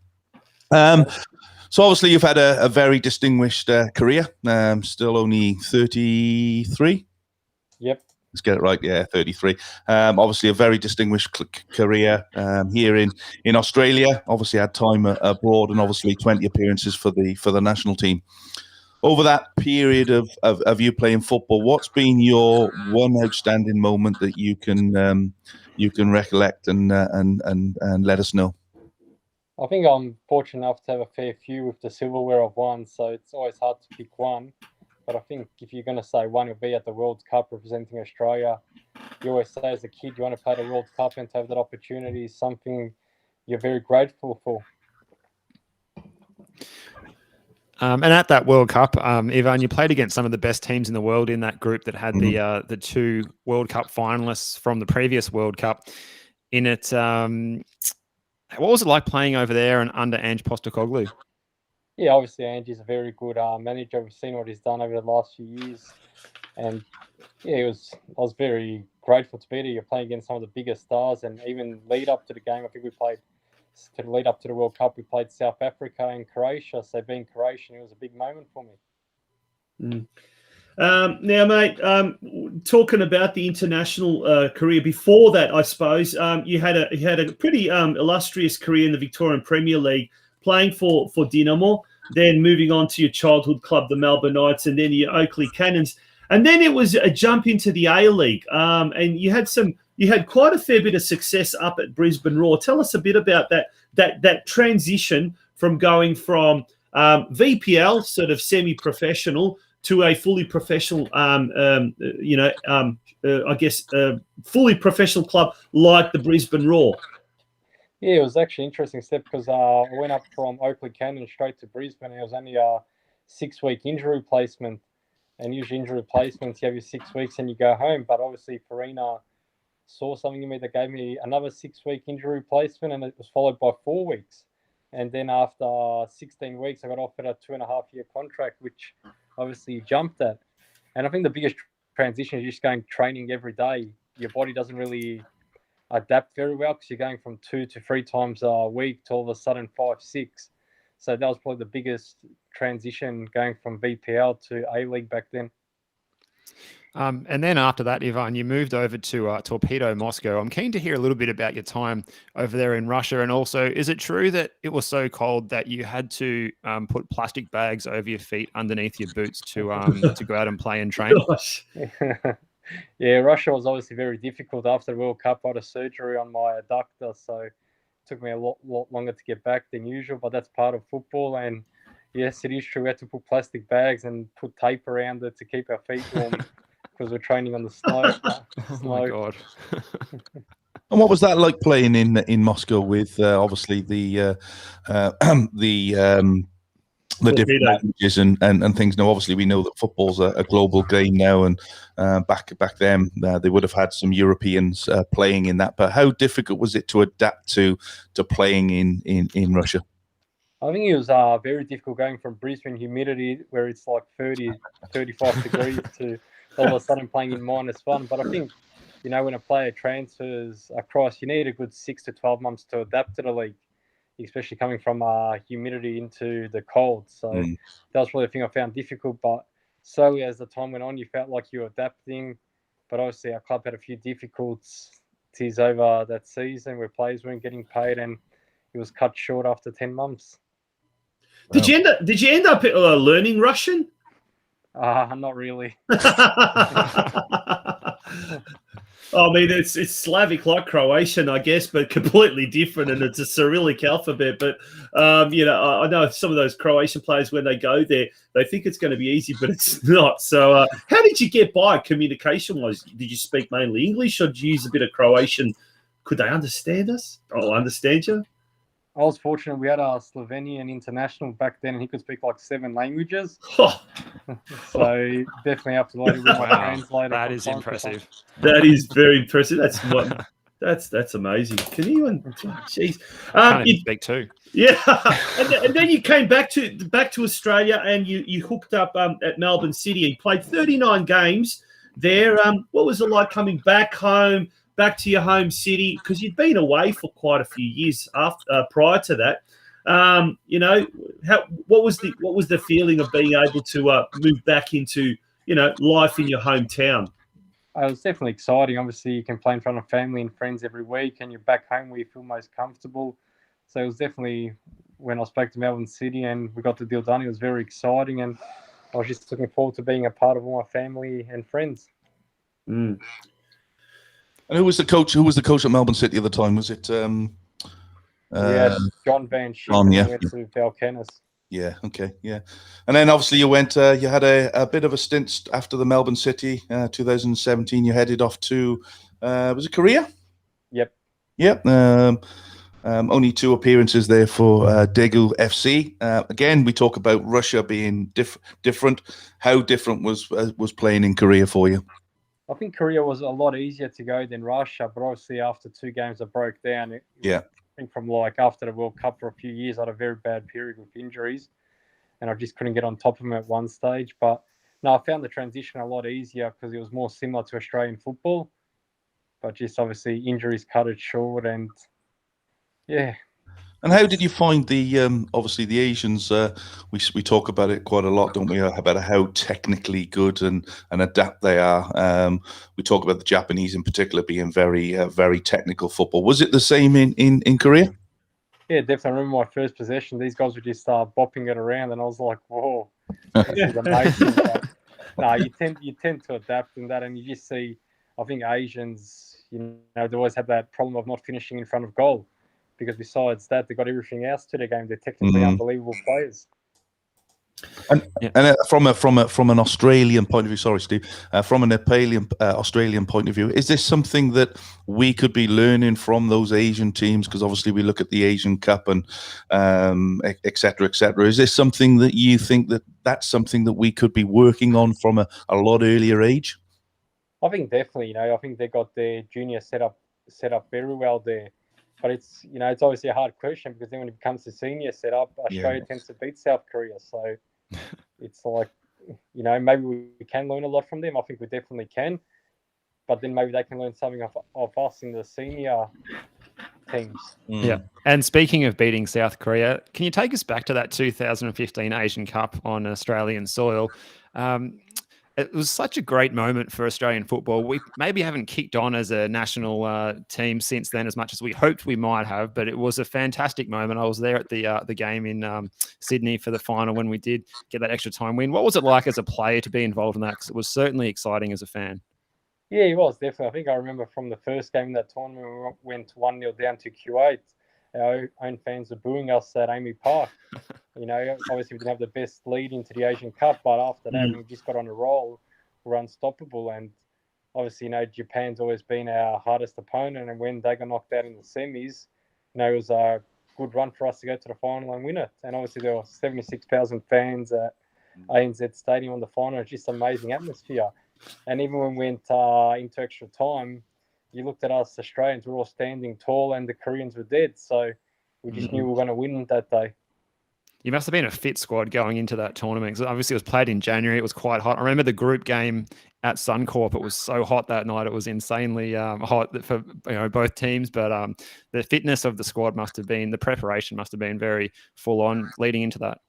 So obviously you've had a very distinguished career. Still only 33. Yep. Let's get it right. Yeah, 33. Obviously, a very distinguished career here in Australia. Obviously, had time abroad, and obviously 20 appearances for the national team. Over that period of you playing football, what's been your one outstanding moment that you can recollect and let us know? I think I'm fortunate enough to have a fair few with the silverware I've won, so it's always hard to pick one. But I think if you're going to say one will be at the World Cup representing Australia, you always say as a kid you want to play the World Cup, and to have that opportunity is something you're very grateful for. And at that World Cup, Ivan, you played against some of the best teams in the world in that group that had the two World Cup finalists from the previous World Cup in it. What was it like playing over there and under Ange Postecoglou? Yeah, obviously Ange's a very good manager. We've seen what he's done over the last few years, and yeah, I was very grateful to be there. You're playing against some of the biggest stars, and even lead up to the game, I think we played. To lead up to the World Cup, we played South Africa and Croatia. So being Croatian, it was a big moment for me. Now, mate, talking about the international career before that, I suppose you had a pretty illustrious career in the Victorian Premier League, playing for Dinamo, then moving on to your childhood club, the Melbourne Knights, and then your Oakley Cannons, and then it was a jump into the A League, and you had quite a fair bit of success up at Brisbane Roar. Tell us a bit about that transition from going from VPL, sort of semi-professional, to a fully professional, fully professional club like the Brisbane Roar. Yeah, it was actually an interesting step because I went up from Oakley Cannon straight to Brisbane. It was only a 6-week injury replacement, and usually injury replacements, you have your 6 weeks and you go home. But obviously Farina saw something in me that gave me another 6-week injury replacement, and it was followed by 4 weeks. And then after 16 weeks, I got offered a 2.5-year contract, which obviously jumped at. And I think the biggest transition is just going training every day. Your body doesn't really adapt very well because you're going from 2 to 3 times a week to all of a sudden 5, 6. So that was probably the biggest transition, going from VPL to A-League back then. And then after that, Ivan, you moved over to Torpedo Moscow. I'm keen to hear a little bit about your time over there in Russia. And also, is it true that it was so cold that you had to put plastic bags over your feet underneath your boots to go out and play and train? Yeah, Russia was obviously very difficult. After the World Cup, I had a surgery on my adductor, so it took me a lot longer to get back than usual, but that's part of football. And yes, it is true. We had to put plastic bags and put tape around it to keep our feet warm because we're training on the snow. Oh my God. And what was that like playing in Moscow with obviously the different languages and things? Now, obviously, we know that football's a global game now, and back then they would have had some Europeans playing in that. But how difficult was it to adapt to playing in Russia? I think it was very difficult going from Brisbane humidity, where it's like 30, 35 degrees, to all of a sudden playing in -1. But I think, when a player transfers across, you need a good 6 to 12 months to adapt to the league, especially coming from humidity into the cold. So that was probably the thing I found difficult. But slowly as the time went on, you felt like you were adapting. But obviously our club had a few difficulties over that season where players weren't getting paid, and it was cut short after 10 months. Did you end up learning Russian? Not really. I mean, it's Slavic like Croatian, I guess, but completely different, and it's a Cyrillic alphabet. But I know some of those Croatian players, when they go there, they think it's going to be easy, but it's not. So, how did you get by communication-wise? Did you speak mainly English, or did you use a bit of Croatian? Could they understand us? Oh, understand you? I was fortunate. We had a Slovenian international back then, and he could speak like 7 languages. So definitely have to with my translator. That is impressive. That is very impressive. That's amazing. Can anyone? Jeez, can't even speak too. Yeah, and then you came back to Australia, and you hooked up at Melbourne City. You played 39 games there. What was it like coming back home? Back to your home city, because you'd been away for quite a few years prior to that. What was the feeling of being able to move back into life in your hometown? It was definitely exciting. Obviously, you can play in front of family and friends every week, and you're back home where you feel most comfortable. So it was definitely, when I spoke to Melbourne City and we got the deal done, it was very exciting, and I was just looking forward to being a part of all my family and friends. Mm. And who was the coach? Who was the coach at Melbourne City at the time? Was it? John Van Schip. Yeah. Went to Valkennis. Yeah. Okay. Yeah. And then obviously you went. You had a bit of a stint after the Melbourne City, 2017. You headed off to was it Korea? Yep. Yep. Only 2 appearances there for Daegu FC. Again, we talk about Russia being different. How different was playing in Korea for you? I think Korea was a lot easier to go than Russia, but obviously after 2 games I broke down. Yeah. I think from like after the World Cup for a few years, I had a very bad period with injuries, and I just couldn't get on top of them at one stage. But no, I found the transition a lot easier because it was more similar to Australian football, but just obviously injuries cut it short, and yeah. And how did you find the obviously the Asians? We talk about it quite a lot, don't we? About how technically good and adept they are. We talk about the Japanese in particular being very technical football. Was it the same in Korea? Yeah, definitely. I remember my first possession. These guys would just start bopping it around, and I was like, "Whoa, this is amazing!" But no, you tend to adapt in that, and you just see. I think Asians, they always have that problem of not finishing in front of goal. Because besides that, they got everything else to the game. They're technically unbelievable players. And from an Australian point of view, sorry, Steve, from an Australian point of view, is this something that we could be learning from those Asian teams? Because obviously we look at the Asian Cup and et cetera, et cetera. Is this something that you think that's something that we could be working on from a lot earlier age? I think definitely. I think they got their junior set up very well there. But it's it's obviously a hard question because then when it comes to senior setup, Australia tends to beat South Korea. So it's like, maybe we can learn a lot from them. I think we definitely can. But then maybe they can learn something of us in the senior teams. Yeah. And speaking of beating South Korea, can you take us back to that 2015 Asian Cup on Australian soil? It was such a great moment for Australian football. We maybe haven't kicked on as a national team since then as much as we hoped we might have, but it was a fantastic moment. I was there at the game in Sydney for the final when we did get that extra time win. What was it like as a player to be involved in that? Because it was certainly exciting as a fan. Yeah, it was, definitely. I think I remember from the first game in that tournament, we went 1-0 down to Kuwait. Our own fans were booing us at Amy Park. Obviously we didn't have the best lead into the Asian Cup, but after that, when we just got on a roll, we were unstoppable. And obviously, Japan's always been our hardest opponent. And when they got knocked out in the semis, it was a good run for us to go to the final and win it. And obviously, there were 76,000 fans at ANZ Stadium on the final. It's just amazing atmosphere. And even when we went into extra time, you looked at us Australians, we were all standing tall and the Koreans were dead. So we just knew we were going to win that day. You must have been a fit squad going into that tournament. Because obviously it was played in January. It was quite hot. I remember the group game at Suncorp. It was so hot that night. It was insanely hot for both teams. But the fitness of the squad the preparation must have been very full on leading into that.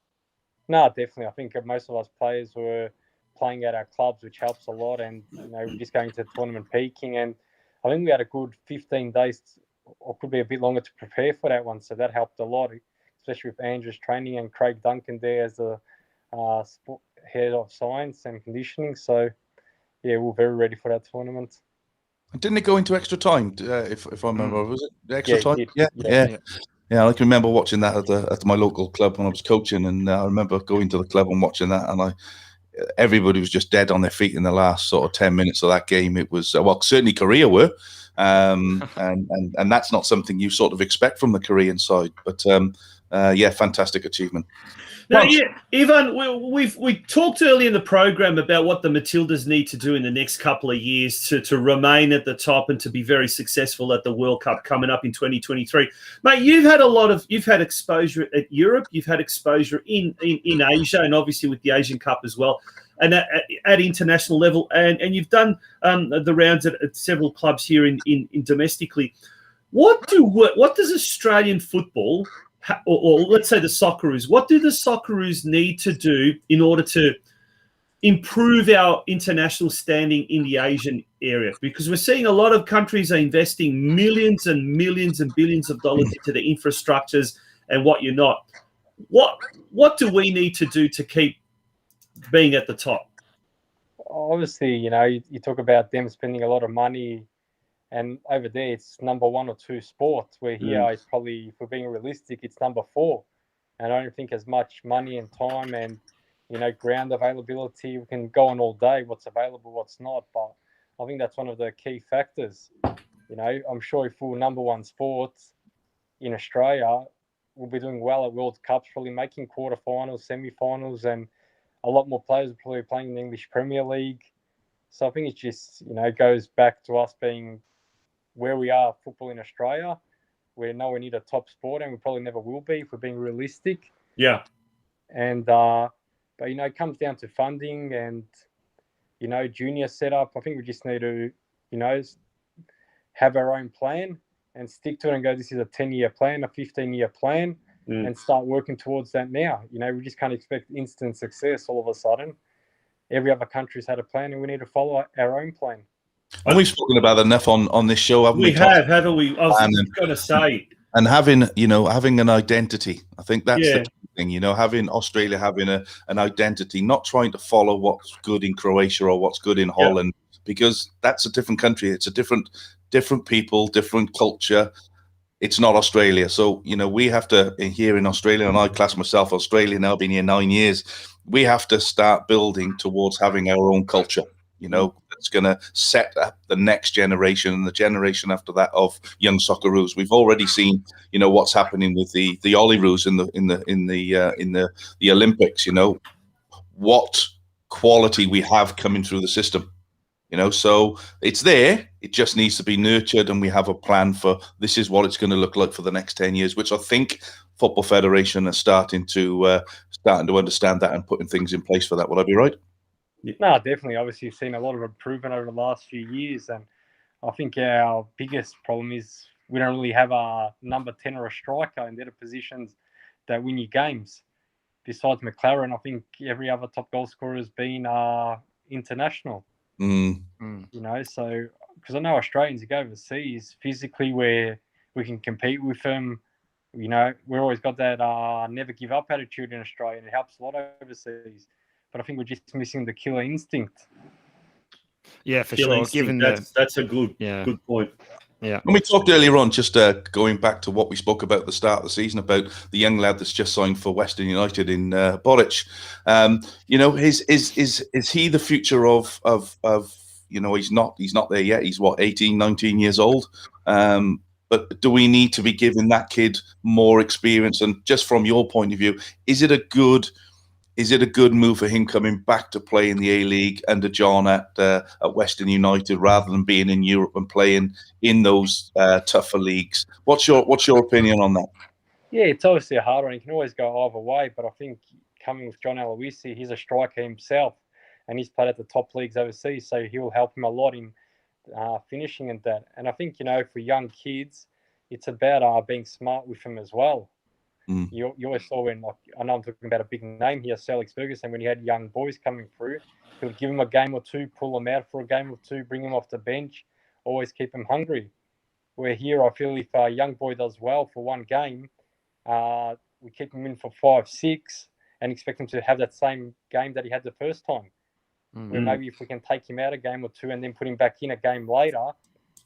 No, definitely. I think most of us players were playing at our clubs, which helps a lot. And, we're just going to the tournament peaking. And I think we had a good 15 days or could be a bit longer to prepare for that one. So that helped a lot, especially with Andrew's training and Craig Duncan there as the head of science and conditioning. So, yeah, we're very ready for that tournament. Didn't it go into extra time, if I remember? Was it extra time? Yeah. I can remember watching that at my local club when I was coaching, and I remember going to the club and watching that, and everybody was just dead on their feet in the last sort of 10 minutes of that game. It was certainly Korea were, and that's not something you sort of expect from the Korean side. But fantastic achievement. Now, Ivan, we talked earlier in the program about what the Matildas need to do in the next couple of years to remain at the top and to be very successful at the World Cup coming up in 2023. Mate, you've had exposure at Europe, you've had exposure in Asia, and obviously with the Asian Cup as well, and at international level, and you've done the rounds at several clubs here in domestically. What does Australian football, or let's say the Socceroos, what do the Socceroos need to do in order to improve our international standing in the Asian area? Because we're seeing a lot of countries are investing millions and millions and billions of dollars into the infrastructures and what you're not. What do we need to do to keep being at the top? Obviously, you talk about them spending a lot of money. And over there, it's number 1 or 2 sport. Where here, it's probably, if we're being realistic, it's number 4. And I don't think as much money and time and, ground availability. We can go on all day, what's available, what's not. But I think that's one of the key factors. I'm sure if we were number one sports in Australia, we'll be doing well at World Cups, probably making quarterfinals, semi-finals, and a lot more players are probably playing in the English Premier League. So I think it's just, goes back to us being where we are football in Australia. We're nowhere near the top sport, and we probably never will be if we're being realistic. Yeah. And, but, it comes down to funding and, junior setup. I think we just need to, have our own plan and stick to it and go, this is a 10-year plan, a 15-year plan, and start working towards that now. We just can't expect instant success all of a sudden. Every other country's had a plan, and we need to follow our own plan. And we've spoken about enough on this show, haven't we? We have, haven't we? I was going to say. And having an identity. I think that's the thing, having Australia having an identity, not trying to follow what's good in Croatia or what's good in Holland, because that's a different country. It's a different people, different culture. It's not Australia. So, we have to, here in Australia, and I class myself Australian now, been here 9 years, we have to start building towards having our own culture, that's going to set up the next generation and the generation after that of young Socceroos. We've already seen, what's happening with the Olyroos in the Olympics, what quality we have coming through the system. So it's there. It just needs to be nurtured, and we have a plan for this is what it's going to look like for the next 10 years, which I think Football Federation are starting to understand that and putting things in place for that. Would I be right? No, definitely. Obviously, you've seen a lot of improvement over the last few years, and I think our biggest problem is we don't really have a number 10 or a striker in the positions that win you games. Besides McLaren, I think every other top goal scorer has been international. So because I know Australians who go overseas physically where we can compete with them, we've always got that never give up attitude in Australia, and it helps a lot overseas. But I think we're just missing the killer instinct. Yeah, for sure. Given that's a good point. Yeah. And we talked earlier on, just going back to what we spoke about at the start of the season about the young lad that's just signed for Western United in Boric. Is he the future of he's not there yet. He's 18, 19 years old. But do we need to be giving that kid more experience? And just from your point of view, is it a good move for him coming back to play in the A-League under John at Western United rather than being in Europe and playing in those tougher leagues? What's your opinion on that? Yeah, it's obviously a hard one. You can always go either way, but I think coming with John Aloisi, he's a striker himself, and he's played at the top leagues overseas, so he'll help him a lot in finishing and that. And I think, for young kids, it's about being smart with them as well. You always saw when, I know I'm talking about a big name here, Sir Alex Ferguson, when he had young boys coming through, he would give them a game or two, pull them out for a game or two, bring them off the bench, always keep them hungry. Where here, I feel if a young boy does well for one game, we keep him in for 5, 6, and expect him to have that same game that he had the first time. Where maybe if we can take him out a game or two and then put him back in a game later,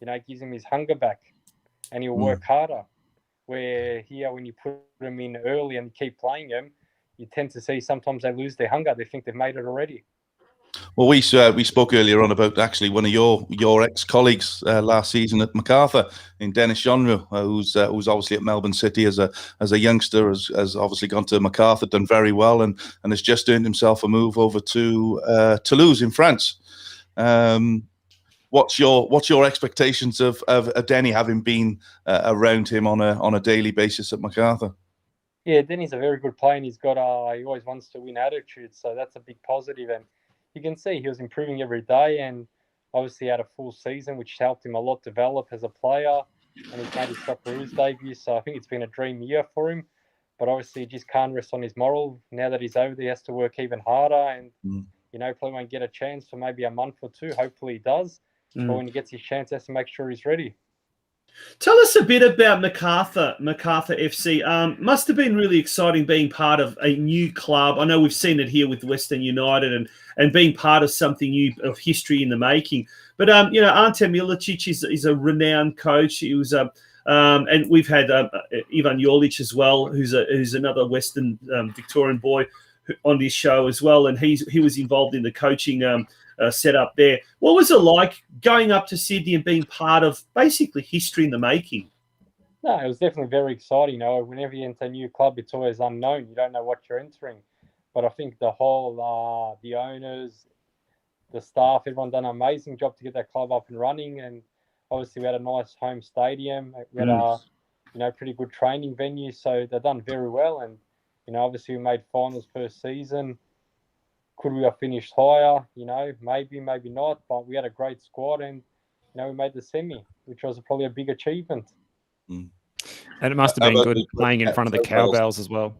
it gives him his hunger back, and he'll work harder. Where here, when you put them in early and keep playing them, you tend to see sometimes they lose their hunger. They think they've made it already. Well, we spoke earlier on about actually one of your ex-colleagues last season at MacArthur in Dennis Jonru, who's obviously at Melbourne City as a youngster, has obviously gone to MacArthur, done very well, and has just earned himself a move over to Toulouse in France. What's your expectations of Denny, having been around him on a daily basis at MacArthur? Yeah, Denny's a very good player, and he's got he always wants to win attitude, so that's a big positive. And you can see he was improving every day, and obviously had a full season, which helped him a lot develop as a player. And he's made his Socceroos debut, so I think it's been a dream year for him. But obviously, he just can't rest on his moral. Now that he's over there, he has to work even harder, and probably won't get a chance for maybe a month or two. Hopefully, he does. But when he gets his chance, he has to make sure he's ready. Tell us a bit about MacArthur FC. Must have been really exciting being part of a new club. I know we've seen it here with Western United and being part of something new, of history in the making. But, Ante Milicic is a renowned coach. He was a And we've had Ivan Jorlich as well, who's another Western Victorian boy on this show as well, and he was involved in the coaching setup there. What was it like going up to Sydney and being part of basically history in the making? No, it was definitely very exciting. You know, whenever you enter a new club, it's always unknown. You don't know what you're entering. But I think the whole, the owners, the staff, everyone done an amazing job to get that club up and running. And obviously, we had a nice home stadium. We had a pretty good training venue. So they've done very well. And obviously, we made finals first season. Could we have finished higher? Maybe not. But we had a great squad, and we made the semi, which was probably a big achievement. And it must have been good playing in front of the cowbells as well.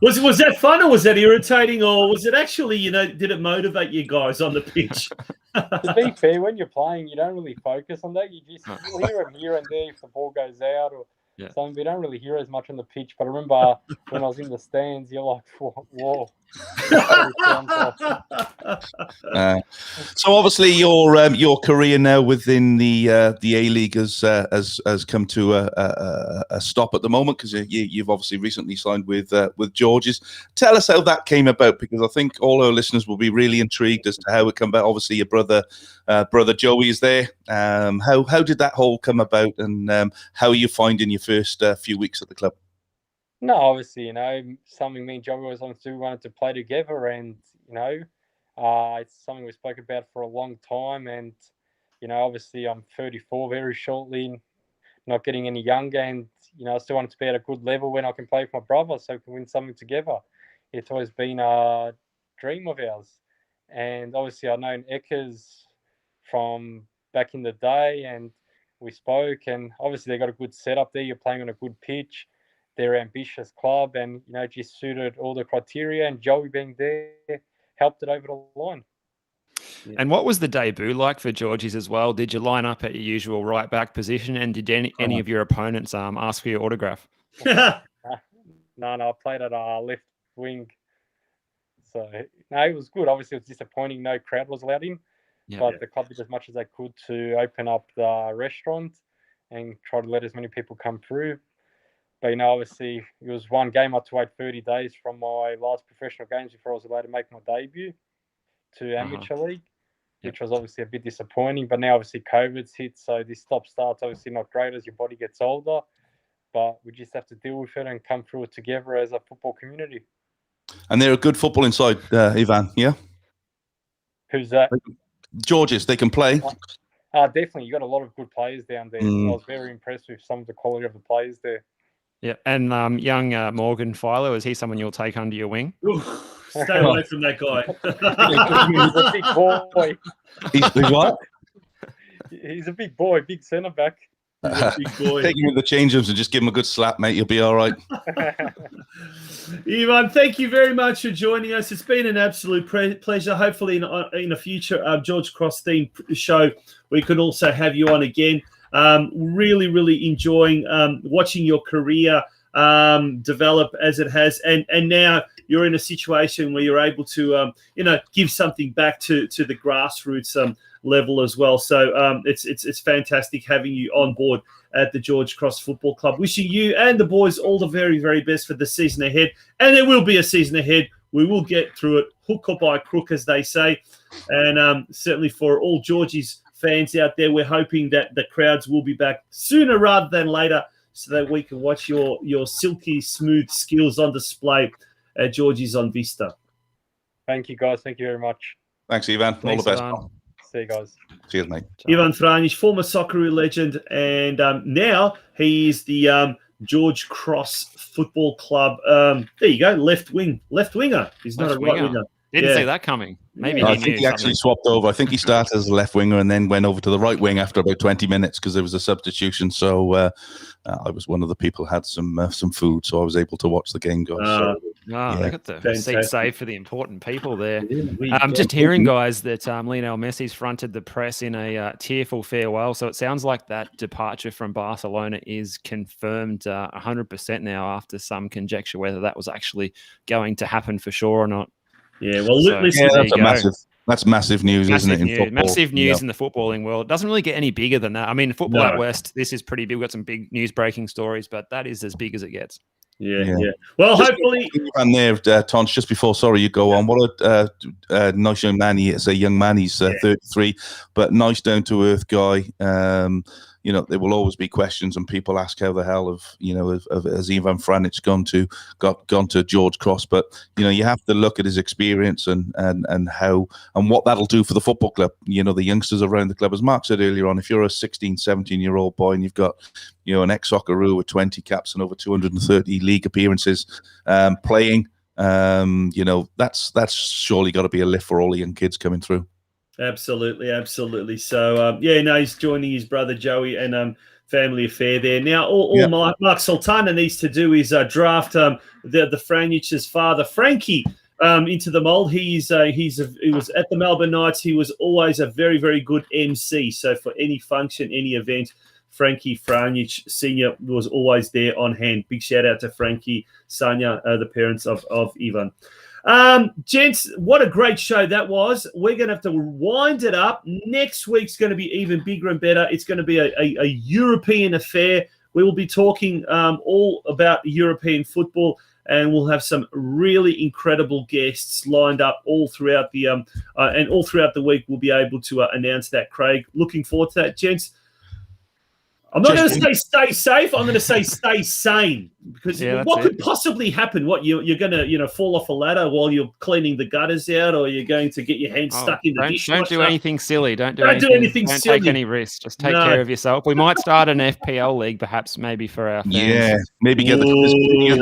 Was that fun, or was that irritating, or was it actually, did it motivate you guys on the pitch? To be fair, when you're playing, you don't really focus on that. You'll hear them here and there if the ball goes out or something. We don't really hear as much on the pitch. But I remember when I was in the stands, you're like, whoa. So obviously your career now within the A-League has come to a stop at the moment, because you've obviously recently signed with Georgie's. Tell us how that came about, because I think all our listeners will be really intrigued as to how it came about. Obviously your brother Joey is there. How did that whole come about, and how are you finding your first few weeks at the club? No, obviously, something me and Joey always wanted to do. We wanted to play together, and it's something we spoke about for a long time. And obviously, I'm 34 very shortly, not getting any younger, and I still wanted to be at a good level when I can play with my brother, so we can win something together. It's always been a dream of ours, and obviously, I've known Eckers from back in the day, and we spoke, and obviously, they got a good setup there. You're playing on a good pitch. They're an ambitious club, and just suited all the criteria, and Joey being there helped it over the line. And what was the debut like for Georgie's as well? Did you line up at your usual right back position, and did any of your opponents ask for your autograph? No, I played at left wing. So no, it was good. Obviously, it was disappointing. No crowd was allowed in, but the club did as much as they could to open up the restaurant and try to let as many people come through. But, obviously, it was one game. I had to wait 30 days from my last professional games before I was allowed to make my debut to Amateur League, which was obviously a bit disappointing. But now, obviously, COVID's hit, so this stop-start's obviously not great as your body gets older. But we just have to deal with it and come through it together as a football community. And they're a good football inside, Ivan, yeah? Who's that? Georgie's, they can play. Definitely. You got a lot of good players down there. I was very impressed with some of the quality of the players there. Yeah, and young Morgan Philo, is he someone you'll take under your wing? Stay away from that guy. He's a big boy. He's what? He's a big boy, big centre back. Big boy. Take him in the change rooms and just give him a good slap, mate. You'll be all right. Ivan, thank you very much for joining us. It's been an absolute pleasure. Hopefully in a future George Cross themed show, we can also have you on again. Really enjoying watching your career develop as it has, and now you're in a situation where you're able to give something back to the grassroots level as well. So it's fantastic having you on board at the George Cross Football Club. Wishing you and the boys all the very, very best for the season ahead, and there will be a season ahead. We will get through it hook or by crook, as they say, and certainly for all Georgie's fans out there, we're hoping that the crowds will be back sooner rather than later, so that we can watch your silky smooth skills on display at Georgie's on Vista. Thank you, guys. Thank you very much. Thanks, Ivan. All the best. See you guys. Cheers, mate. Ivan Franjic, former Socceroo legend, and now he is the George Cross Football Club. There you go, left winger. He's not a right winger. Didn't see that coming. Maybe I think he actually swapped over. I think he started as a left winger and then went over to the right wing after about 20 minutes because there was a substitution. So I was one of the people who had some food, so I was able to watch the game, guys. They got the seat saved for the important people there. I'm just hearing, guys, that Lionel Messi's fronted the press in a tearful farewell. So it sounds like that departure from Barcelona is confirmed 100% now, after some conjecture whether that was actually going to happen for sure or not. Yeah, well, that's That's massive news, isn't it? In football? Massive news in the footballing world. It doesn't really get any bigger than that. I mean, football out west, this is pretty big. We've got some big news breaking stories, but that is as big as it gets. Yeah. Well, just hopefully. And there, Tons, just before, sorry, you go on. What a nice young man he is. A young man, he's 33, but nice, down to earth guy. There will always be questions, and people ask how the hell has Ivan Franjic gone to George Cross? But you have to look at his experience and how and what that'll do for the football club. The youngsters around the club, as Mark said earlier on. If you're a 16, 17-year-old boy and you've got an ex-Socceroo with 20 caps and over 230 league appearances playing, that's surely got to be a lift for all the young kids coming through. Absolutely. So, he's joining his brother Joey and family affair there. Now, all Mark Sultana needs to do is draft the Franjic's father, Frankie, into the mold. He was at the Melbourne Knights. He was always a very, very good MC. So for any function, any event, Frankie Franjic Senior was always there on hand. Big shout out to Frankie, Sanya, the parents of Ivan. Gents, what a great show that was. We're going to have to wind it up. Next week's going to be even bigger and better. It's going to be a European affair. We will be talking all about European football, and we'll have some really incredible guests lined up all throughout the and all throughout the week. We'll be able to announce that. Craig, looking forward to that, gents. I'm not going to say stay safe. I'm going to say stay sane, because what could possibly happen? What you're going to fall off a ladder while you're cleaning the gutters out, or you're going to get your hands stuck in the dishwasher? Don't do anything silly. Don't do anything silly. Don't take any risks. Just take care of yourself. We might start an FPL league, perhaps, maybe for our fans. Yeah, maybe get the quiz.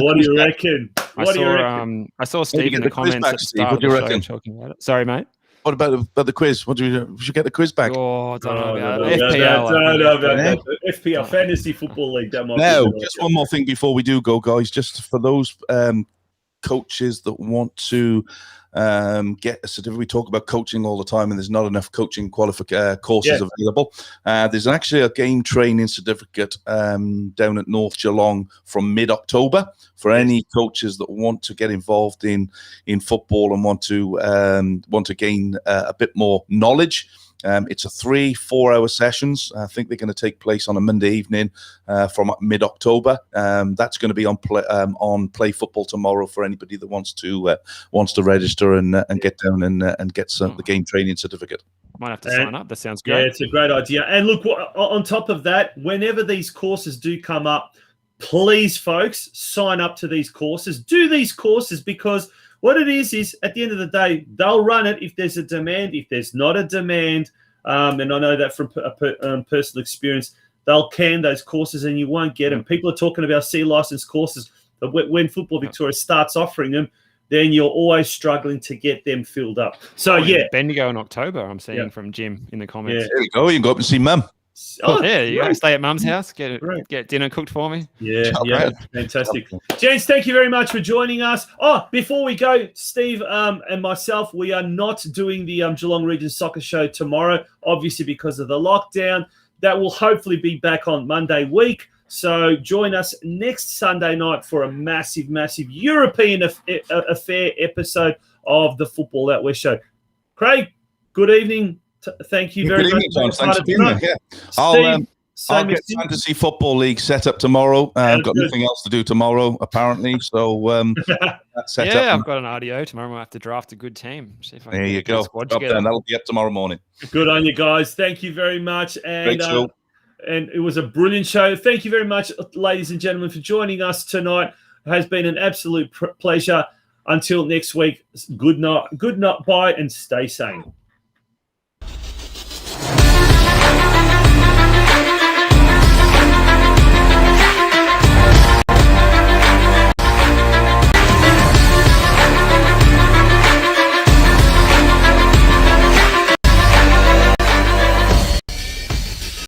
What do you reckon? I saw Steve in the comments at the start of the show talking about it. Sorry, mate. What about the quiz? We should get the quiz back. Oh, I don't know about FPL. FPL Fantasy Football League. Now, just one more thing before we do go, guys. Just for those coaches that want to get a certificate. We talk about coaching all the time, and there's not enough coaching courses available. There's actually a game training certificate down at North Geelong from mid-October for any coaches that want to get involved in football and want to gain a bit more knowledge. It's a 3-4 hour sessions. I think they're going to take place on a Monday evening from mid-October. That's going to be on Play Football tomorrow for anybody that wants to register and get down and get the game training certificate. Might have to sign up. That sounds great. Yeah, it's a great idea. And look, on top of that, whenever these courses do come up, please, folks, sign up to these courses. Do these courses, because what it is at the end of the day, they'll run it if there's a demand. If there's not a demand, and I know that from personal experience, they'll can those courses and you won't get them. People are talking about C-licensed courses, but when Football Victoria starts offering them, then you're always struggling to get them filled up. So, Bendigo in October, I'm seeing from Jim in the comments. There you go. You can go up and see Mum. Oh, yeah, you go stay at Mum's house, get dinner cooked for me. Yeah, fantastic. Gents, thank you very much for joining us. Oh, before we go, Steve and myself, we are not doing the Geelong Region Soccer Show tomorrow, obviously because of the lockdown. That will hopefully be back on Monday week. So join us next Sunday night for a massive, massive European affair episode of the Football Out West Show. Craig, good evening. Thank you very much. Thanks for being there. Yeah. I'll get Fantasy Football League set up tomorrow. I've got nothing else to do tomorrow, apparently. So that's set up. I've got an RDO tomorrow. I'll have to draft a good team. See if I there you go. That'll be up tomorrow morning. Good on you guys. Thank you very much. And it was a brilliant show. Thank you very much, ladies and gentlemen, for joining us tonight. It has been an absolute pleasure. Until next week, good night, bye, and stay sane.